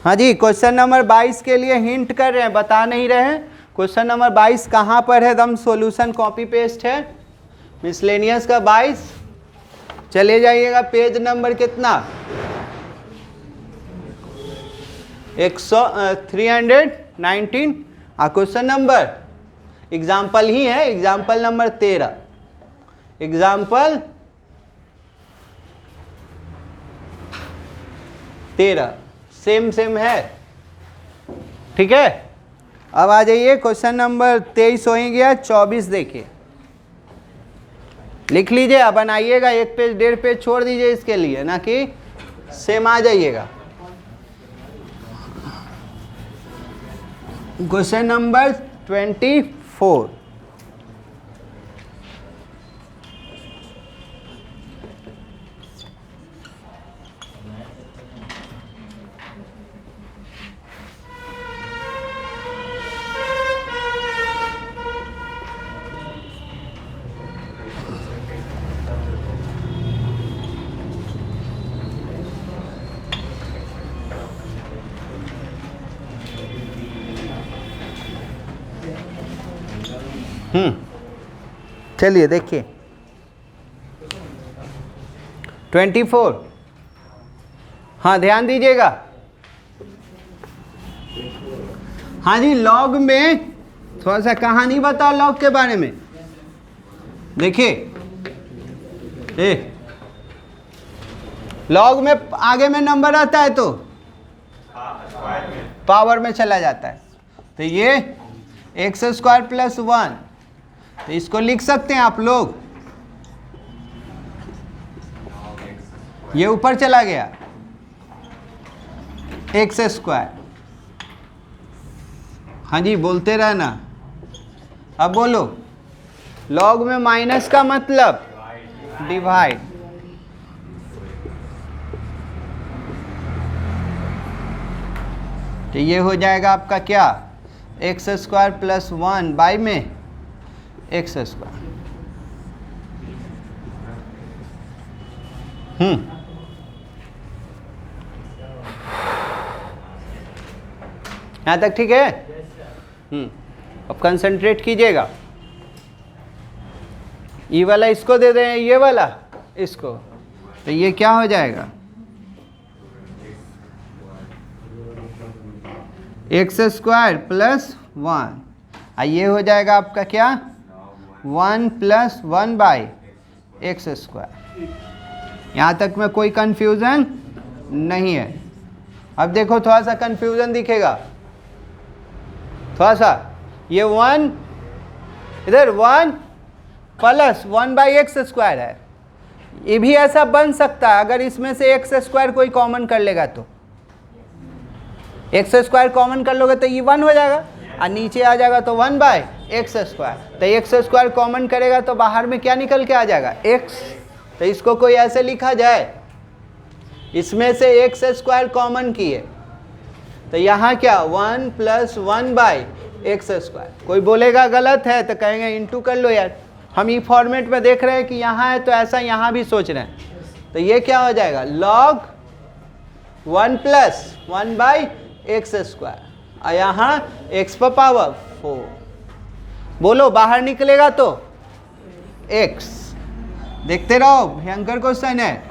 हाँ जी, क्वेश्चन नंबर 22 के लिए हिंट कर रहे हैं, बता नहीं रहे हैं। क्वेश्चन नंबर 22 कहाँ पर है? दम सॉल्यूशन कॉपी पेस्ट है, मिसलेनियस का 22। चले जाइएगा पेज नंबर कितना? 319। क्वेश्चन नंबर एग्जाम्पल ही है, एग्जाम्पल नंबर 13। एग्जाम्पल 13 सेम है। ठीक है, अब आ जाइए क्वेश्चन नंबर 23 हो ही गया, 24 देखिए, लिख लीजिए। अब बनाइएगा, 1 पेज 1.5 पेज छोड़ दीजिए इसके लिए, ना कि सेम आ जाइएगा। Question number 24। चलिए देखिए 24। हाँ ध्यान दीजिएगा। हाँ जी, लॉग में थोड़ा सा कहानी बताओ लॉग के बारे में। देखिए लॉग में आगे में नंबर आता है तो पावर में चला जाता है। तो ये एक्स स्क्वायर प्लस 1, तो इसको लिख सकते हैं आप लोग, ये ऊपर चला गया एक्स स्क्वायर। हाँ जी बोलते रहना। अब बोलो लॉग में माइनस का मतलब डिवाइड। तो ये हो जाएगा आपका क्या? एक्स स्क्वायर प्लस 1 बाई में एक्स स्क्वायर। यहाँ तक ठीक है? अब कंसंट्रेट कीजिएगा। ये वाला इसको दे दें, ये वाला इसको, तो ये क्या हो जाएगा? एक्स स्क्वायर प्लस 1, ये हो जाएगा आपका क्या 1 प्लस 1 बाई एक्स स्क्वायर। यहाँ तक में कोई कंफ्यूजन नहीं है। अब देखो थोड़ा सा कंफ्यूजन दिखेगा, थोड़ा सा। ये 1 इधर 1 प्लस 1 बाई एक्स स्क्वायर है, ये भी ऐसा बन सकता है अगर इसमें से एक्स स्क्वायर कोई कॉमन कर लेगा तो। एक्स स्क्वायर कॉमन कर लोगे तो ये 1 हो जाएगा और नीचे आ जाएगा तो 1 बाई एक्स स्क्वायर। तो एक्स स्क्वायर कॉमन करेगा तो बाहर में क्या निकल के आ जाएगा एक्स। तो इसको कोई ऐसे लिखा जाए, इसमें से एक्स स्क्वायर कॉमन किए तो यहाँ क्या 1 प्लस 1 बाई एक्स स्क्वायर। कोई बोलेगा गलत है तो कहेंगे इंटू कर लो यार, हम ये फॉर्मेट में देख रहे हैं कि यहाँ है तो ऐसा यहाँ भी सोच रहे हैं। तो ये क्या हो जाएगा log 1 plus 1 by x square और यहाँ x पर पावर 4। बोलो बाहर निकलेगा तो x। देखते रहो, भयंकर क्वेश्चन है।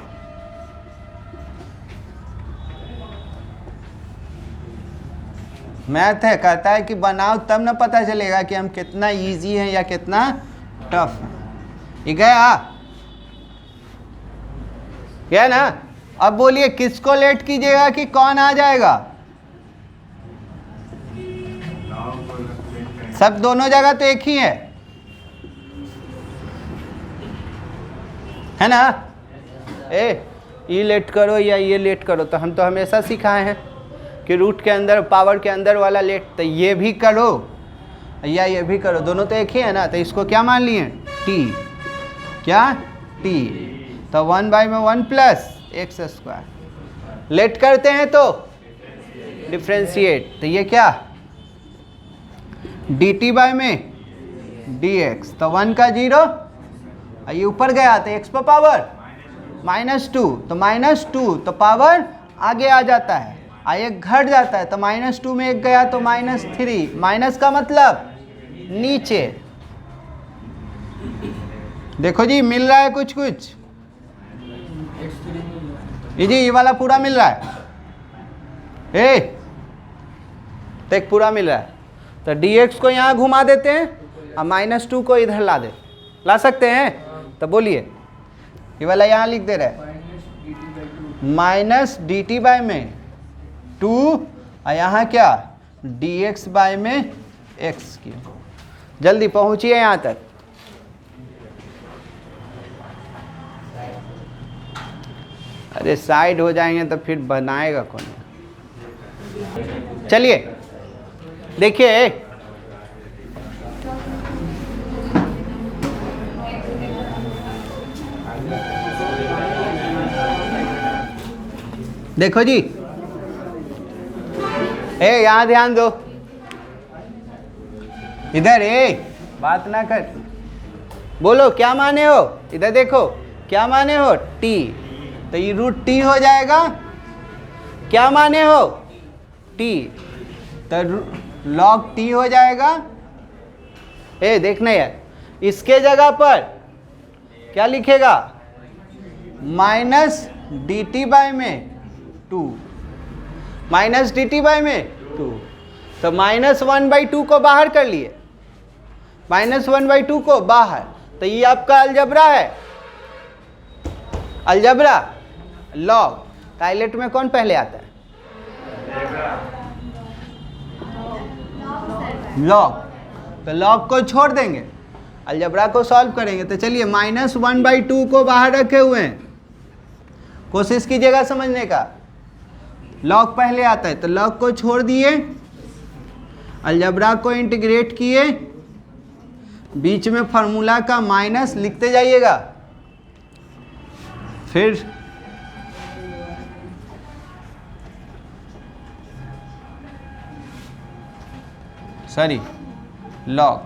मैथ है, कहता है कि बनाओ तब ना पता चलेगा कि हम कितना इजी है या कितना टफ है। ये गया ना। अब बोलिए किसको लेट कीजिएगा कि कौन आ जाएगा? सब दोनों जगह तो एक ही है ना। ये लेट करो या ये लेट करो, तो हम तो हमेशा सिखाए हैं कि रूट के अंदर पावर के अंदर वाला लेट, तो ये भी करो या ये भी करो, दोनों तो एक ही है ना। तो इसको क्या मान लिए t, क्या t। तो 1 बाई में 1 प्लस एक्स स्क्वायर। लेट करते हैं तो डिफ्रेंशिएट, तो ये क्या dt बाई में dx। तो 1 का 0, ये ऊपर गया तो x पर पावर -2, तो -2 तो पावर आगे आ जाता है, एक घट जाता है तो -2 में एक गया तो -3। माइनस का मतलब नीचे। देखो जी मिल रहा है कुछ कुछ, ये वाला पूरा मिल रहा है, तो एक पूरा मिल रहा है। तो dx को यहाँ घुमा देते हैं और -2 को इधर ला सकते हैं। तो बोलिए ये वाला यहाँ लिख दे रहा है -dt बाई में 2 और यहाँ क्या dx बाई में x3। जल्दी पहुँचिए यहाँ तक। अरे साइड हो जाएंगे तो फिर बनाएगा कौन? चलिए देखिए, देखो जी, यहाँ ध्यान दो, इधर बात ना कर, बोलो क्या माने हो? इधर देखो क्या माने हो t, तो ये √t हो जाएगा। क्या माने हो t, तो log t हो जाएगा। देखना यार, इसके जगह पर क्या लिखेगा -dt बाई में 2, -dt बाई में 2। तो -1/2 को बाहर कर लिए, -1/2 को बाहर। तो ये आपका अलजबरा है, अलजबरा लॉग। टाइलेट में कौन पहले आता है? लॉग। तो लॉग को छोड़ देंगे, अलजबरा को सॉल्व करेंगे। तो चलिए -1/2 को बाहर रखे हुए हैं, कोशिश कीजिएगा समझने का। लॉग पहले आता है तो लॉग को छोड़ दिए, अलजबरा को इंटीग्रेट किए, बीच में फार्मूला का माइनस लिखते जाइएगा, फिर लॉग,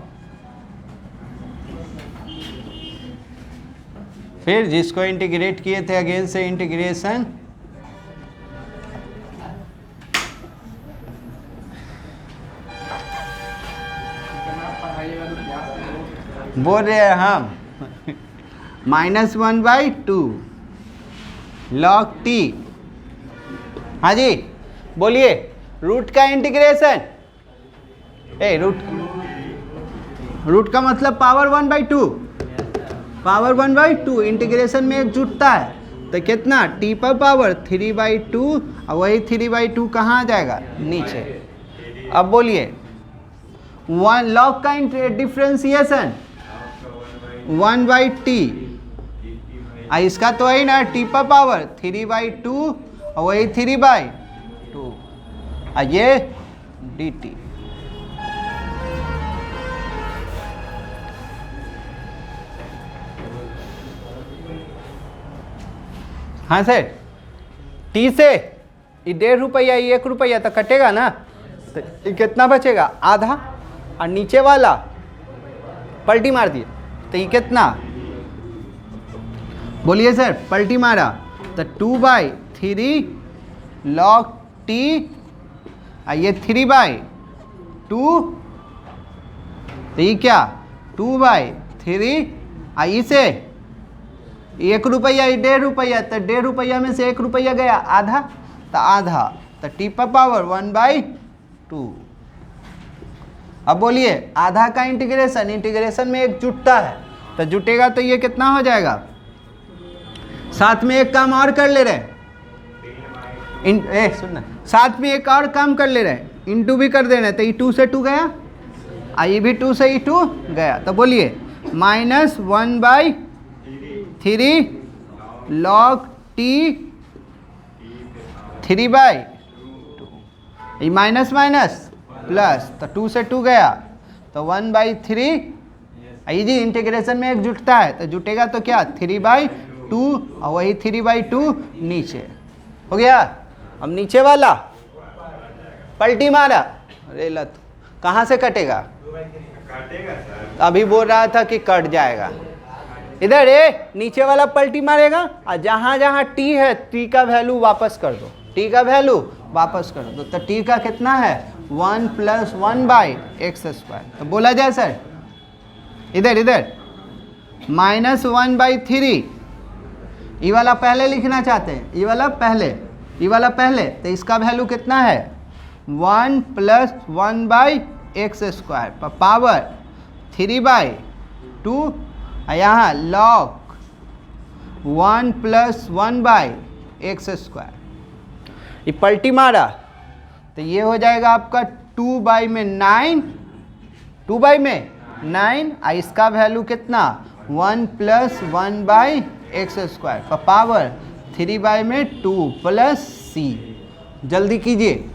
फिर जिसको इंटीग्रेट किए थे अगेन से इंटीग्रेशन, बोल रहे हैं हम -1/2 log t। हाँ जी बोलिए, रूट का इंटीग्रेशन, रूट का मतलब पावर 1/2, पावर 1/2 इंटीग्रेशन में एक जुटता है तो कितना t पर पावर 3/2, और वही 3/2 कहाँ आ जाएगा नीचे। अब बोलिए वन लॉग का डिफ्रेंसिएशन 1/t, इसका तो वही ना t पर पावर 3/2 और वही 3/2, ये dt। हाँ सर, टी से ये 1.5 रुपया, ये 1 रुपया तो कटेगा ना, तो ये कितना बचेगा आधा, और नीचे वाला पलटी मार दिए तो ये कितना, बोलिए सर पलटी मारा तो 2/3 log t, ये 3/2, तो ये क्या 2/3, इसे 1 रुपया, 1.5 रुपया, तो 1.5 रुपया में से 1 रुपया गया आधा, तो आधा, तो t पर पावर 1/2। अब बोलिए आधा का इंटीग्रेशन, इंटीग्रेशन में एक जुटता है तो जुटेगा तो ये कितना हो जाएगा। साथ में एक काम और कर ले रहे सुनना, साथ में एक और काम कर ले रहे हैं, इंटू भी कर दे रहे हैं, तो ये 2 से 2 गया, ये भी 2 से 2 गया, तो बोलिए -1/3 log t 3/2, ये माइनस माइनस प्लस, तो 2 से 2 गया तो 1/3, ये जी इंटीग्रेशन में एक जुटता है तो जुटेगा तो क्या 3/2, और वही 3/2 नीचे हो गया। अब नीचे वाला पलटी मारा, अरे लत कहाँ से कटेगा, अभी बोल रहा था कि कट जाएगा, इधर नीचे वाला पलटी मारेगा, और जहाँ जहाँ t है t का वैल्यू वापस कर दो, t का वैल्यू वापस कर दो, तो t का कितना है 1 + 1/x², तो बोला जाए सर इधर -1/3, ये वाला पहले लिखना चाहते हैं, ये वाला पहले, तो इसका वैल्यू कितना है 1 + 1/x² पर पावर 3/2, यहाँ log 1 + 1/x², ये पलटी मारा तो ये हो जाएगा आपका 2/9, 2/9, इसका वैल्यू कितना 1 + 1/x² पर पावर 3/2 + c। जल्दी कीजिए,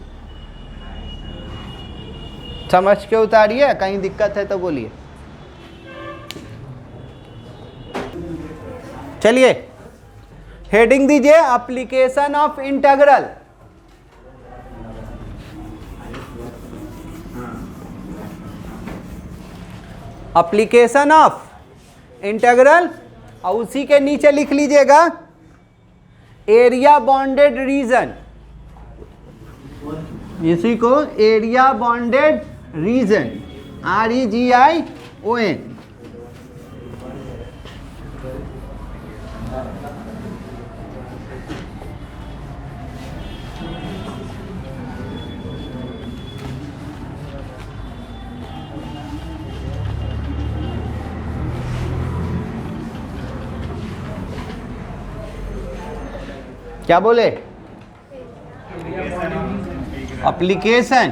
समझ के उतारिए, कहीं दिक्कत है तो बोलिए। चलिए हेडिंग दीजिए application of integral. Application of integral, और उसी के नीचे लिख लीजिएगा एरिया बॉन्डेड रीजन, इसी को एरिया बॉन्डेड रीजन REGION। क्या बोले, एप्लीकेशन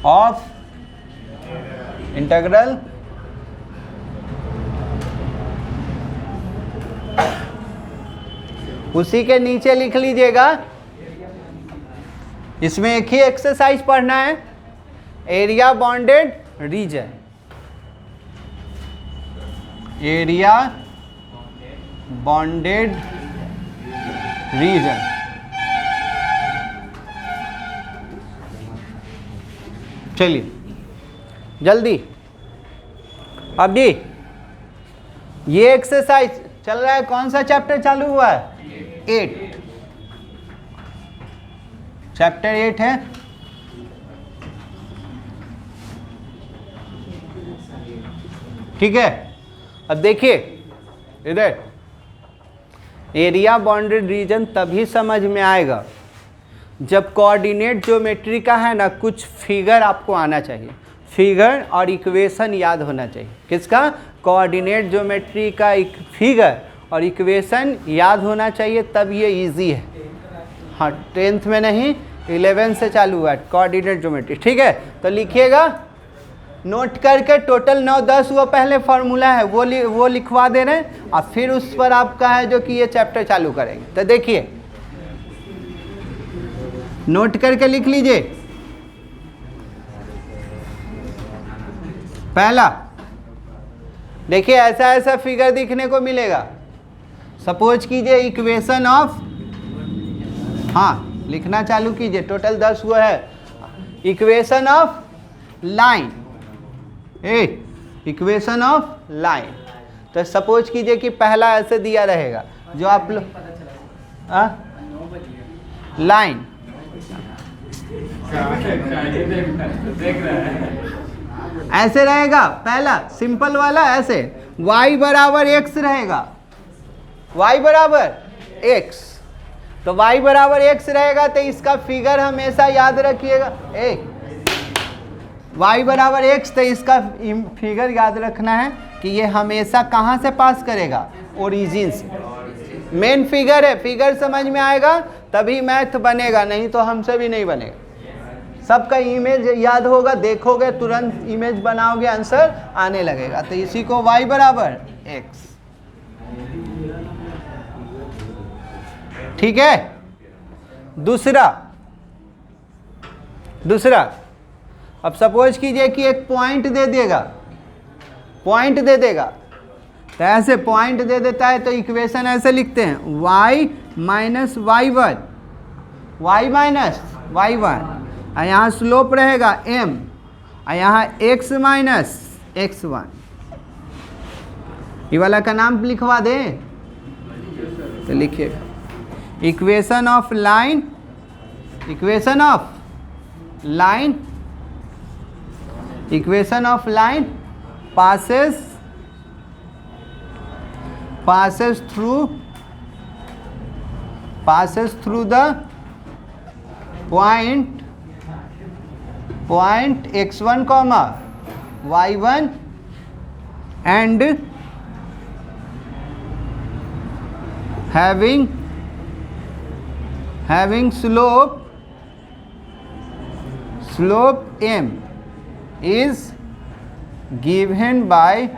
ऑफ इंटीग्रल उसी के नीचे लिख लीजिएगा, इसमें एक ही एक्सरसाइज पढ़ना है, area bounded region, area bounded region. चलिए जल्दी, अब जी ये एक्सरसाइज चल रहा है, कौन सा चैप्टर चालू हुआ है 8, चैप्टर 8 है। ठीक है, अब देखिए इधर एरिया बाउंडेड रीजन तभी समझ में आएगा जब कोऑर्डिनेट ज्योमेट्री का है ना कुछ फिगर आपको आना चाहिए, फिगर और इक्वेशन याद होना चाहिए। किसका? कोऑर्डिनेट ज्योमेट्री का एक फिगर और इक्वेशन याद होना चाहिए, तब ये इजी है। हाँ 10th में नहीं 11 से चालू हुआ है कोऑर्डिनेट ज्योमेट्री, ठीक है। तो लिखिएगा नोट करके, टोटल 9-10 वो पहले फार्मूला है वो लिखवा दे रहे हैं, और फिर उस पर आपका है जो कि ये चैप्टर चालू करेंगे। तो देखिए नोट करके लिख लीजिए। पहला देखिए ऐसा ऐसा फिगर दिखने को मिलेगा। सपोज कीजिए इक्वेशन ऑफ, हाँ लिखना चालू कीजिए, टोटल 10 वो है। Equation of line, equation of line. तो सपोज कीजिए कि पहला ऐसे दिया रहेगा जो आप लोग लाइन ऐसे रहेगा, पहला सिंपल वाला ऐसे y बराबर x रहेगा, y बराबर x। तो y बराबर x रहेगा तो इसका फिगर हमेशा याद रखिएगा, y बराबर x, तो इसका फिगर याद रखना है कि ये हमेशा कहाँ से पास करेगा? ओरिजिन से। मेन फिगर है, फिगर समझ में आएगा तभी मैथ बनेगा, नहीं तो हमसे भी नहीं बनेगा। सबका इमेज याद होगा, देखोगे तुरंत इमेज बनाओगे, आंसर आने लगेगा। तो इसी को y बराबर x, ठीक है। दूसरा अब सपोज कीजिए कि एक पॉइंट दे देगा, पॉइंट दे देगा, तो ऐसे पॉइंट दे देता है तो इक्वेशन ऐसे लिखते हैं y minus y1, y minus y1, और यहाँ स्लोप रहेगा m, और यहाँ x माइनस x1। ये वाला का नाम लिखवा दें तो लिखिएगा equation of line, equation of line, equation of line passes through the point x1 comma y1 and having slope m is given by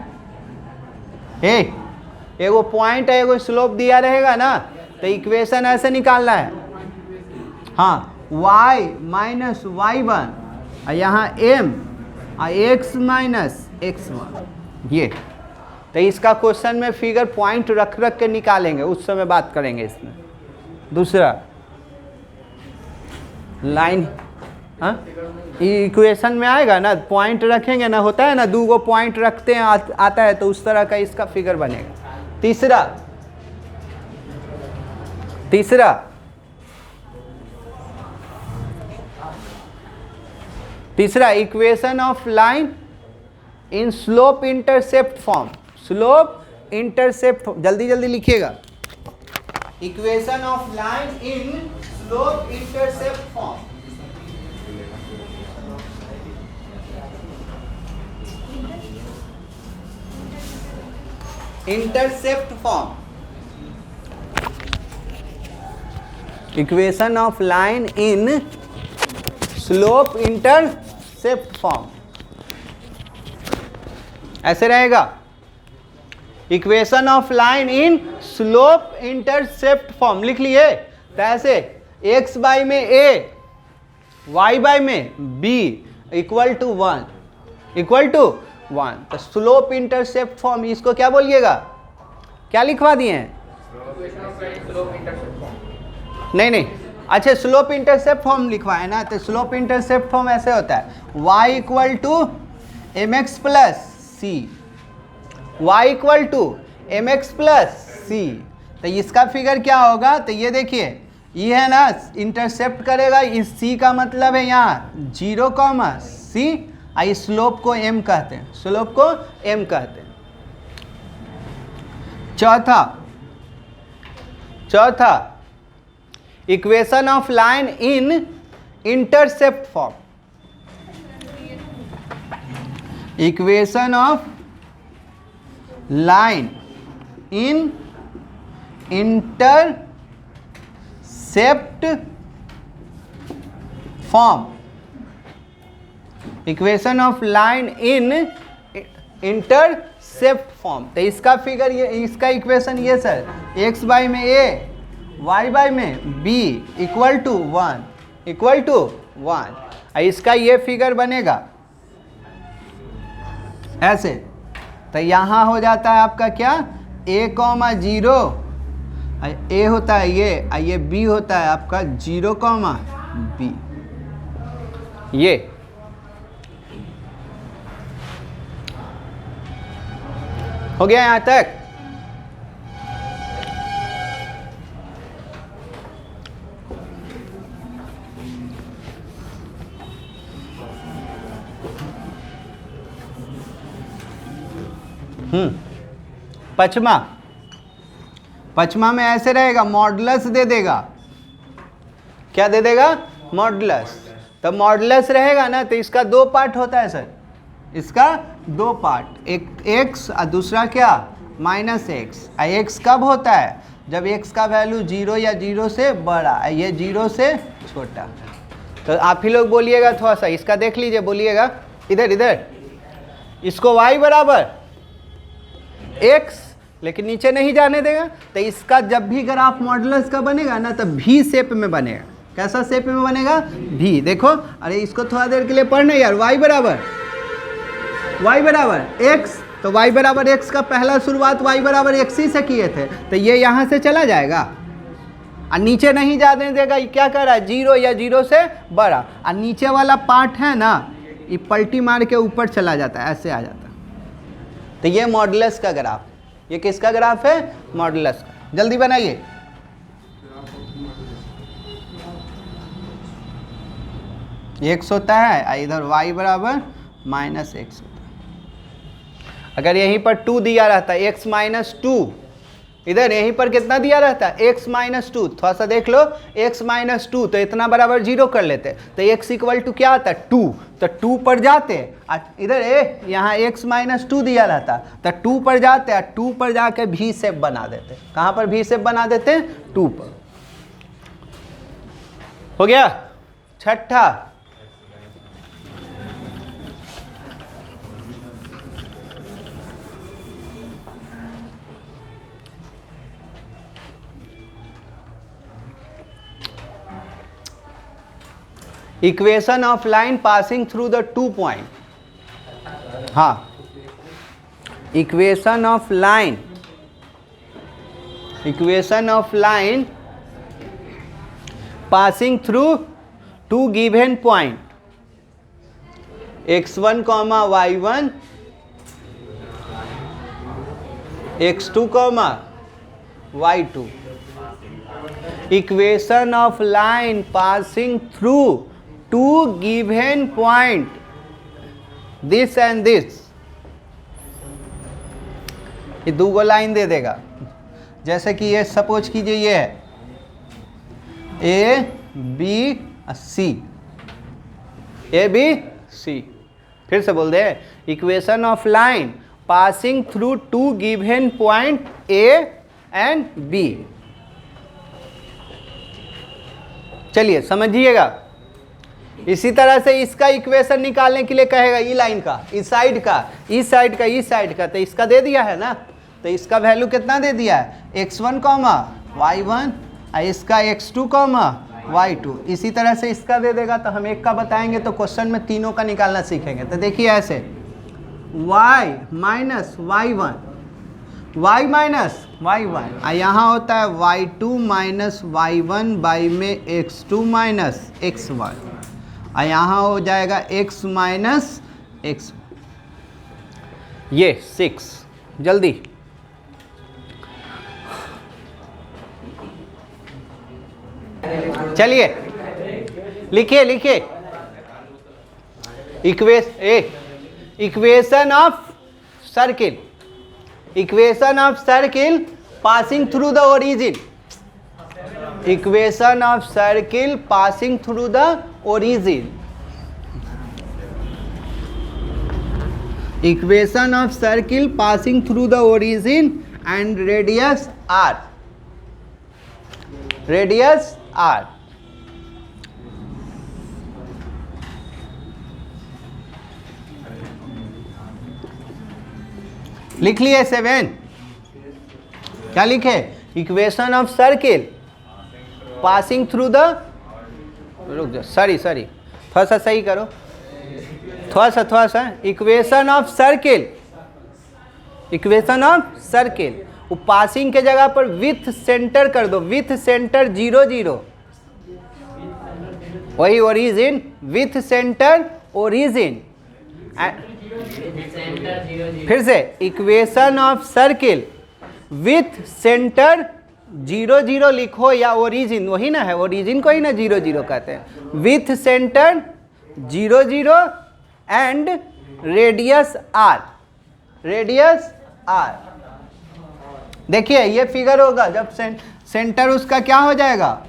एगो पॉइंट है, एगो स्लोप दिया रहेगा ना, तो इक्वेशन ऐसे निकालना है, हाँ y माइनस y1 और यहाँ m और x माइनस x1, ये। तो इसका क्वेश्चन में फिगर पॉइंट रख के निकालेंगे, उस समय बात करेंगे इसमें। दूसरा लाइन, हाँ इक्वेशन में आएगा ना, पॉइंट रखेंगे ना, होता है ना, 2 पॉइंट रखते हैं आता है, तो उस तरह का इसका फिगर बनेगा। तीसरा equation of line in slope intercept form, slope intercept, जल्दी जल्दी लिखिएगा, equation of line in slope intercept form. Intercept form, equation of line in slope intercept form ऐसे रहेगा, equation of line in slope intercept form लिख लिए। तो ऐसे x बाई में a, y बाई में b इक्वल टू 1, तो स्लोप इंटरसेप्ट फॉर्म, इसको क्या बोलिएगा, क्या लिखवा दिए हैं? नहीं, अच्छा स्लोप इंटरसेप्ट फॉर्म लिखवाए ना, तो स्लोप इंटरसेप्ट फॉर्म ऐसे होता है y equal to mx plus C, y equal to mx plus C. तो इसका फिगर क्या होगा? तो ये देखिए, ये है ना इंटरसेप्ट करेगा, इस c का मतलब है यहाँ 0, c, इस स्लोप को m कहते हैं, स्लोप को m कहते हैं। चौथा चौथा, equation of line in intercept form, equation of line in intercept form, equation of line in intercept form. तो इसका फिगर ये, इसका इक्वेशन ये सर, एक्स बाई में ए, वाई बाई में B equal to 1 equal to 1। इसका ये फिगर बनेगा ऐसे। तो यहाँ हो जाता है आपका क्या, a, 0, ए होता है ये बी होता है आपका 0, बी। ये हो गया यहाँ तक। पचमा में ऐसे रहेगा, मॉडुलस दे देगा। क्या दे देगा? मॉडुलस। तो मॉडुलस रहेगा ना, तो इसका दो पार्ट होता है सर, इसका दो पार्ट, एक x और दूसरा क्या, -x। x कब होता है? जब x का वैल्यू 0 या 0 से बड़ा, ये 0 से छोटा। तो आप ही लोग बोलिएगा, थोड़ा सा इसका देख लीजिए, बोलिएगा इधर इधर, इसको y बराबर x, लेकिन नीचे नहीं जाने देगा। तो इसका जब भी ग्राफ मॉडुलस का बनेगा ना, तो v शेप में बनेगा। कैसा शेप में बनेगा? v। देखो, अरे इसको थोड़ा देर के लिए पढ़ना यार। y बराबर x, तो y बराबर x का पहला शुरुआत y बराबर x ही से किए थे, तो ये यहाँ से चला जाएगा और नीचे नहीं जाने देगा। ये क्या कर रहा है? 0 या 0 से बड़ा। और नीचे वाला पार्ट है ना, ये पलटी मार के ऊपर चला जाता है, ऐसे आ जाता है। तो ये मॉडुलस का ग्राफ, ये किसका ग्राफ है? मॉडुलस का। जल्दी बनाइए। x होता है, इधर y बराबर -x होता है। अगर यहीं पर 2 दिया रहता है, x -2, इधर यहीं पर कितना दिया रहता है? x -2। थोड़ा सा देख लो, x -2, तो इतना बराबर 0 कर लेते। तो x इक्वल टू क्या आता है? 2। तो 2 पर जाते, इधर यहाँ x -2 दिया रहता, तो 2 पर जाते हैं, 2 पर जाके v शेप बना देते। कहाँ पर v शेप बना देते हैं? 2 पर। हो गया। छठा, equation of line passing through the 2 point. हाँ, equation of line passing through 2 given point x1, y1, x2, y2। Equation of line passing through 2 given point, this and this। ये दो गो लाइन दे देगा। जैसे कि ये सपोज कीजिए, ये है A, B, C, A, B, C। फिर से बोल दे, equation of line passing through 2 given point A and B। चलिए समझिएगा। इसी तरह से इसका इक्वेशन निकालने के लिए कहेगा, ई लाइन का, इस साइड का, इस साइड का, इस साइड का। तो इसका दे दिया है ना, तो इसका वैल्यू कितना दे दिया है? x1, y1, और इसका x2, y2। इसी तरह से इसका दे देगा। तो हम एक का बताएंगे तो क्वेश्चन में तीनों का निकालना सीखेंगे। तो देखिए ऐसे, y minus y1, y minus y1, और यहाँ होता है y2 माइनस y1 बाई में x2 माइनस x1, और यहाँ हो जाएगा x माइनस x। ये 6। जल्दी चलिए लिखिए। Equation of circle passing through the origin. Equation of circle passing through the origin, equation of circle passing through the origin and radius R, radius R. लिख लिए 7, क्या लिखे? Equation of circle passing through the, रुक जाओ, सॉरी थोड़ा सा सही करो, थोड़ा सा equation of circle, equation of circle, वो पासिंग के जगह पर विथ सेंटर कर दो, विथ सेंटर 0 0, वही ओरिजिन, विथ सेंटर ओरिजिन। फिर से equation of circle with centre 0 0 लिखो, या ओरिजिन, वही ना है, ओरिजिन को ही ना 0 0 कहते हैं। With centre 0 0 and radius R, radius R. देखिए ये फिगर होगा जब सेंटर उसका क्या हो जाएगा,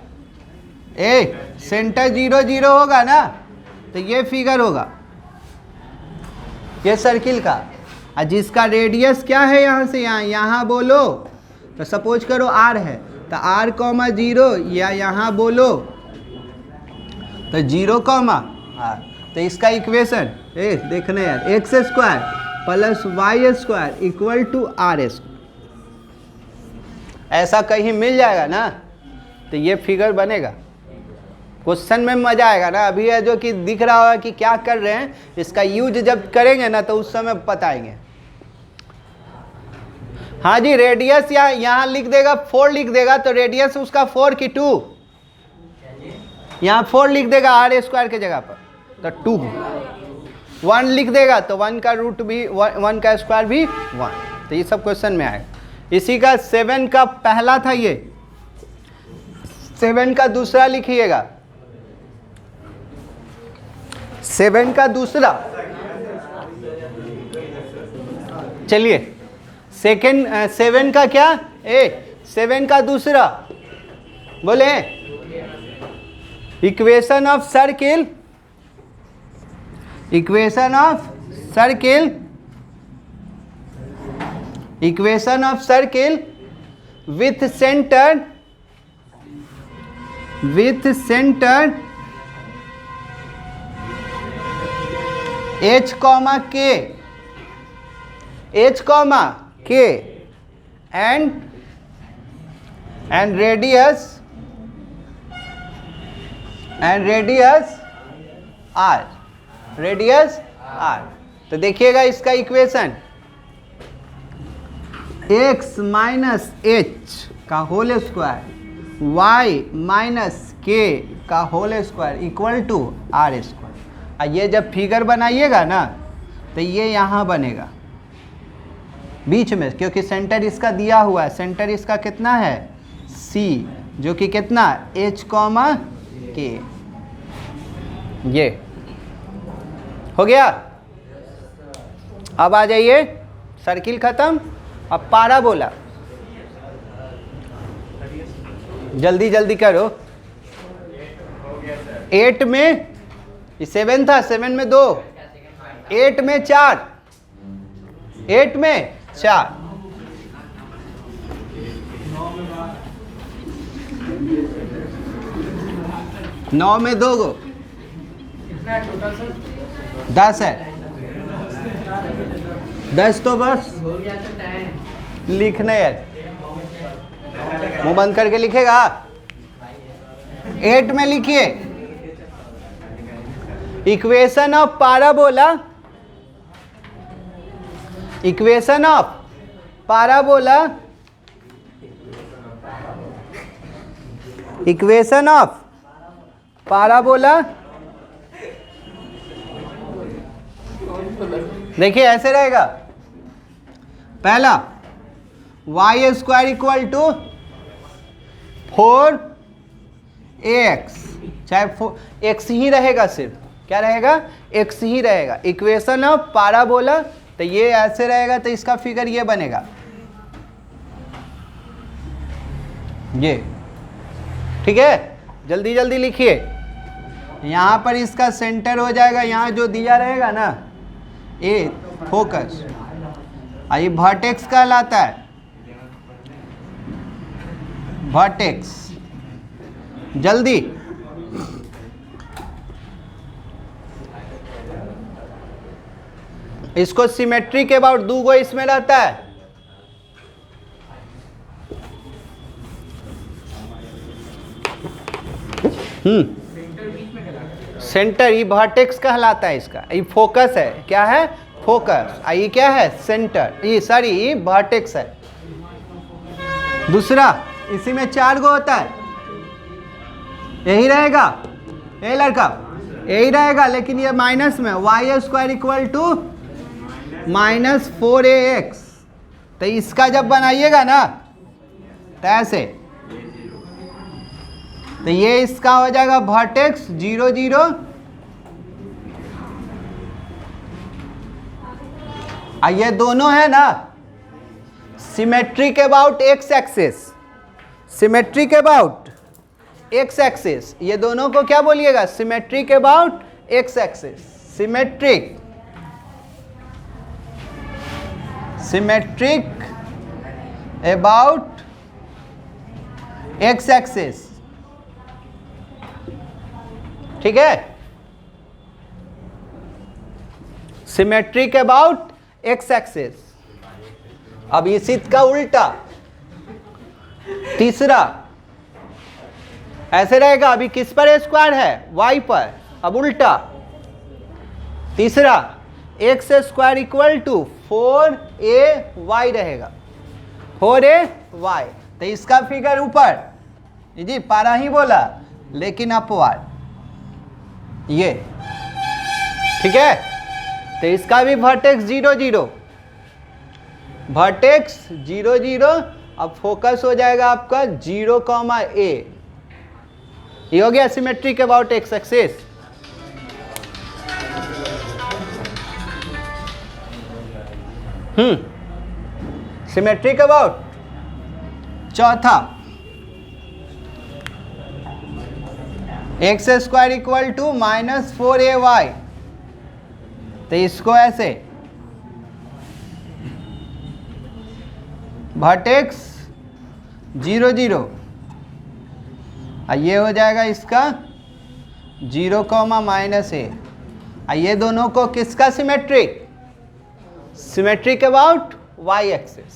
सेंटर 0 0 होगा ना, तो ये फिगर होगा ये सर्किल का, और जिसका रेडियस क्या है यहाँ से यहाँ बोलो, तो सपोज करो r है, तो r, 0 या यहाँ बोलो तो 0, r, तो इसका इक्वेशन देखना यार, X square plus Y square equal to R square, ऐसा कहीं मिल जाएगा ना, तो ये फिगर बनेगा। क्वेश्चन में मजा आएगा ना, अभी है जो कि दिख रहा होगा कि क्या कर रहे हैं, इसका यूज जब करेंगे ना तो उस समय बताएंगे। हाँ जी, रेडियस यहाँ लिख देगा 4 लिख देगा, तो रेडियस उसका 4 की 2, यहाँ 4 लिख देगा आर स्क्वायर के जगह पर, तो 2, 1 लिख देगा तो 1 का रूट भी 1 का स्क्वायर भी 1, तो ये सब क्वेश्चन में आएगा। इसी का 7 का पहला था ये, 7 का दूसरा लिखिएगा, 7 का दूसरा, चलिए 7 का क्या, 7 का दूसरा बोले, equation of circle, equation of circle, equation of circle with centre, with centre h, k, h, k and radius r, radius r। तो देखिएगा इसका इक्वेशन x माइनस h का whole square, y minus k का whole square equal to r square. ये जब फिगर बनाइएगा ना तो ये यहाँ बनेगा बीच में, क्योंकि सेंटर इसका दिया हुआ है, सेंटर इसका कितना है C, जो कि कितना h, k, ये हो गया। अब आ जाइए, सर्किल खत्म, अब पाराबोला, जल्दी जल्दी करो। 8 में 7 था, 7 में 2, 8 में 4, 8 में 4, 9 में 2 गो, 10 है, 10 तो बस लिखना है, मुंह बंद करके लिखेगा। 8 में लिखिए equation of parabola, equation of parabola, equation of parabola. देखिए ऐसे रहेगा, पहला Y square equal to 4x, चाहे x ही रहेगा, सिर्फ क्या रहेगा, x ही रहेगा। इक्वेशन ऑफ पाराबोला, तो ये ऐसे रहेगा, तो इसका फिगर ये बनेगा, ये ठीक है, जल्दी जल्दी लिखिए। यहाँ पर इसका सेंटर हो जाएगा, यहाँ जो दिया रहेगा ना ए फोकस, ये वर्टेक्स कहलाता है, वर्टेक्स। जल्दी इसको सिमेट्री के अबाउट दो गो इसमें रहता है। सेंटर, ये वर्टेक्स कहलाता है, इसका ये फोकस है। क्या है? फोकस। ये क्या है? सेंटर। ये सॉरी ये वर्टेक्स है। दूसरा, इसी में 4 गो होता है, यही रहेगा, ये लड़का यही रहेगा, लेकिन ये माइनस में Y square equal to -4ax। तो इसका जब बनाइएगा ना तो ऐसे, तो ये इसका हो जाएगा वर्टेक्स 0 0। ये दोनों है ना symmetric about x axis, symmetric about x axis. ये दोनों को क्या बोलिएगा? Symmetric about x axis. Symmetric, symmetric about x axis. ठीक है, सिमेट्रिक अबाउट एक्स एक्सिस। अब इसी का उल्टा तीसरा ऐसे रहेगा, अभी किस पर स्क्वायर है? वाई पर। अब उल्टा तीसरा x square equal to 4ay रहेगा, 4ay। तो इसका फिगर ऊपर जी पारा ही बोला, लेकिन अपवाद ये। ठीक है, तो इसका भी वर्टेक्स 0 0, वर्टेक्स 0 0। अब फोकस हो जाएगा आपका 0, a। ये हो गया symmetric about x axis. Symmetric about चौथा, x square equal to -4ay। तो इसको ऐसे वर्टेक्स 0 0, ये हो जाएगा इसका 0, -a। ये दोनों को किसका symmetric? Symmetric about Y axis,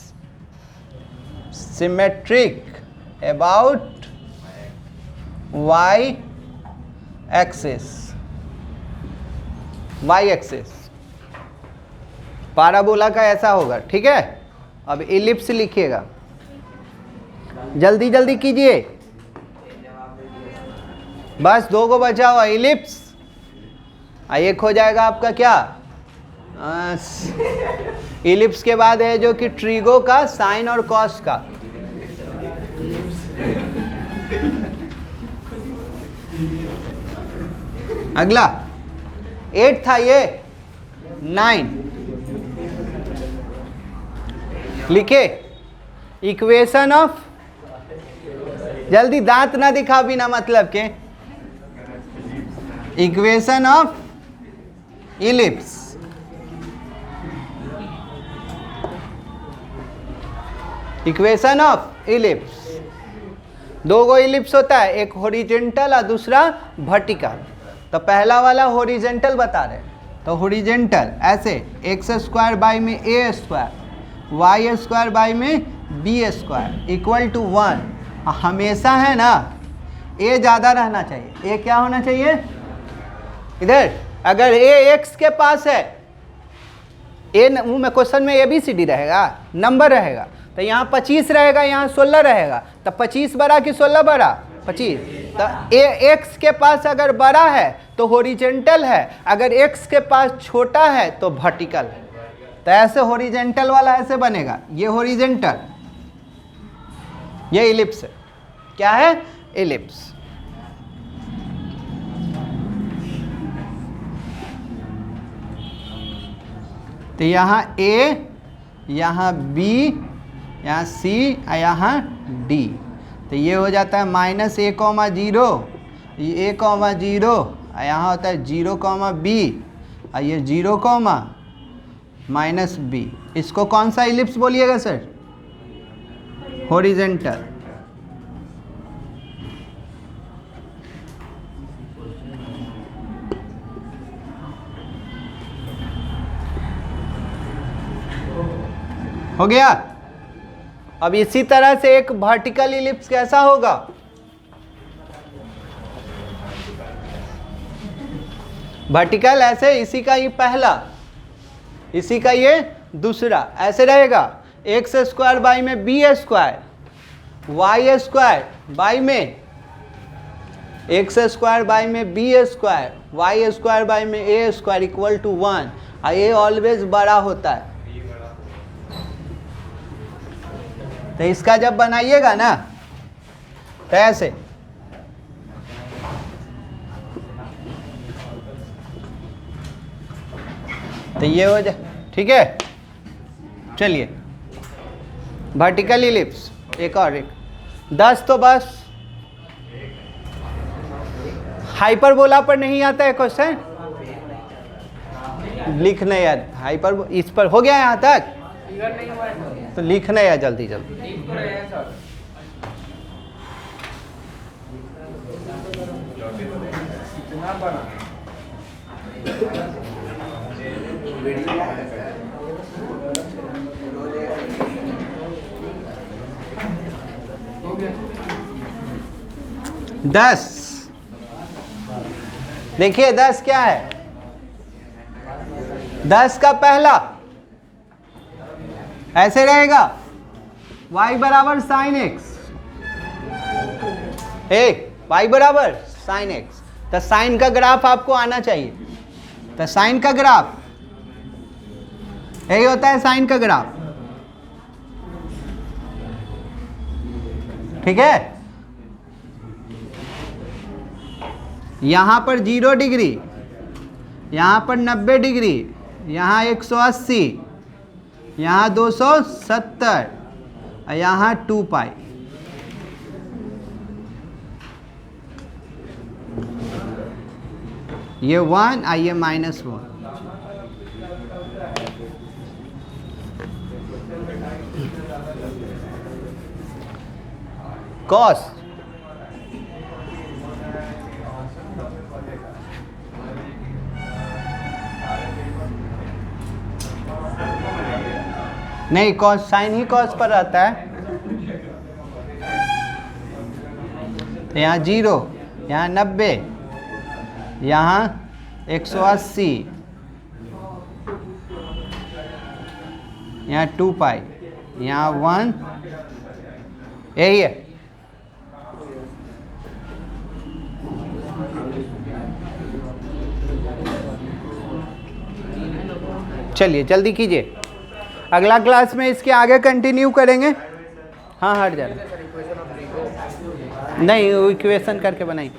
symmetric about Y axis, Y axis. Parabola का ऐसा होगा। ठीक है, अब इलिप्स लिखिएगा, जल्दी जल्दी कीजिए, बस 2 गो बचा हुआ इलिप्स। एक हो जाएगा आपका क्या? इलिप्स के बाद है जो कि ट्रिगो का साइन और कॉस का। अगला 8 था, ये 9 लिखे। इक्वेशन ऑफ, जल्दी दांत ना दिखा बिना मतलब के, equation of ellipse. Equation of ellipse, 2 go ellipse होता है, एक हॉरिजेंटल और दूसरा वर्टिकल। तो पहला वाला हॉरिजेंटल बता रहे, तो हॉरिजेंटल ऐसे एक्स स्क्वायर बाई में A square, Y square by में बी स्क्वायर इक्वल टू 1। हमेशा है ना ए ज़्यादा रहना चाहिए। ए क्या होना चाहिए? इधर अगर ए एक्स के पास है, ए में क्वेश्चन में ABCD रहेगा, नंबर रहेगा, तो यहाँ 25 रहेगा, यहाँ 16 रहेगा। तो 25 बड़ा कि 16 बड़ा? 25। तो ए एक्स के पास अगर बड़ा है तो हॉरिजेंटल है, अगर एक्स के पास छोटा है तो वर्टिकल है। तो ऐसे हॉरिजेंटल वाला ऐसे बनेगा, ये हॉरिजेंटल, ये इलिप्स है। क्या है? इलिप्स। तो यहाँ A, यहाँ B, यहाँ C और यहाँ D। तो ये हो जाता है माइनस ए कॉमा जीरो, ये ए कॉमा जीरो, यहाँ होता है 0 कॉमा बी, और ये 0 कॉमा माइनस बी। इसको कौन सा इलिप्स बोलिएगा सर? हॉरिजेंटल। हो गया। अब इसी तरह से एक वर्टिकल इलिप्स कैसा होगा? वर्टिकल ऐसे, इसी का ये पहला, इसी का ये दूसरा, ऐसे रहेगा। एक्स स्क्वायर बाई में B square, Y square by में एक्स स्क्वायर बाई में B square, Y square by में ए स्क्वायर इक्वल टू 1, और ये ऑलवेज बड़ा होता है। तो इसका जब बनाइएगा ना तो ऐसे, तो ये हो जाए, ठीक है। चलिए वर्टिकल इलिप्स एक और एक 10 तो बस। हाइपरबोला पर नहीं आता है क्वेश्चन, लिखना यार। हाइपर इस पर हो गया यहाँ तक, तो लिखना यार जल्दी जल्दी। दस, देखिए 10 क्या है? 10 का पहला ऐसे रहेगा, y बराबर साइन एक्स, y बराबर साइन एक्स। तो साइन का ग्राफ आपको आना चाहिए। तो साइन का ग्राफ यही होता है, साइन का ग्राफ, ठीक है। यहां पर 0 डिग्री, यहां पर 90 डिग्री, यहाँ 180, यहाँ 270, और यहाँ 2 पाई। ये 1 और ये -1। कॉस नहीं, कॉस साइन ही कॉस पर रहता है। तो यहाँ 0, यहाँ 90, यहाँ 180, यहाँ 2 पाई, यहाँ 1, यही है। चलिए जल्दी कीजिए, अगला क्लास में इसके आगे कंटिन्यू करेंगे। हाँ हट जा रहा, नहीं इक्वेशन करके बनाई।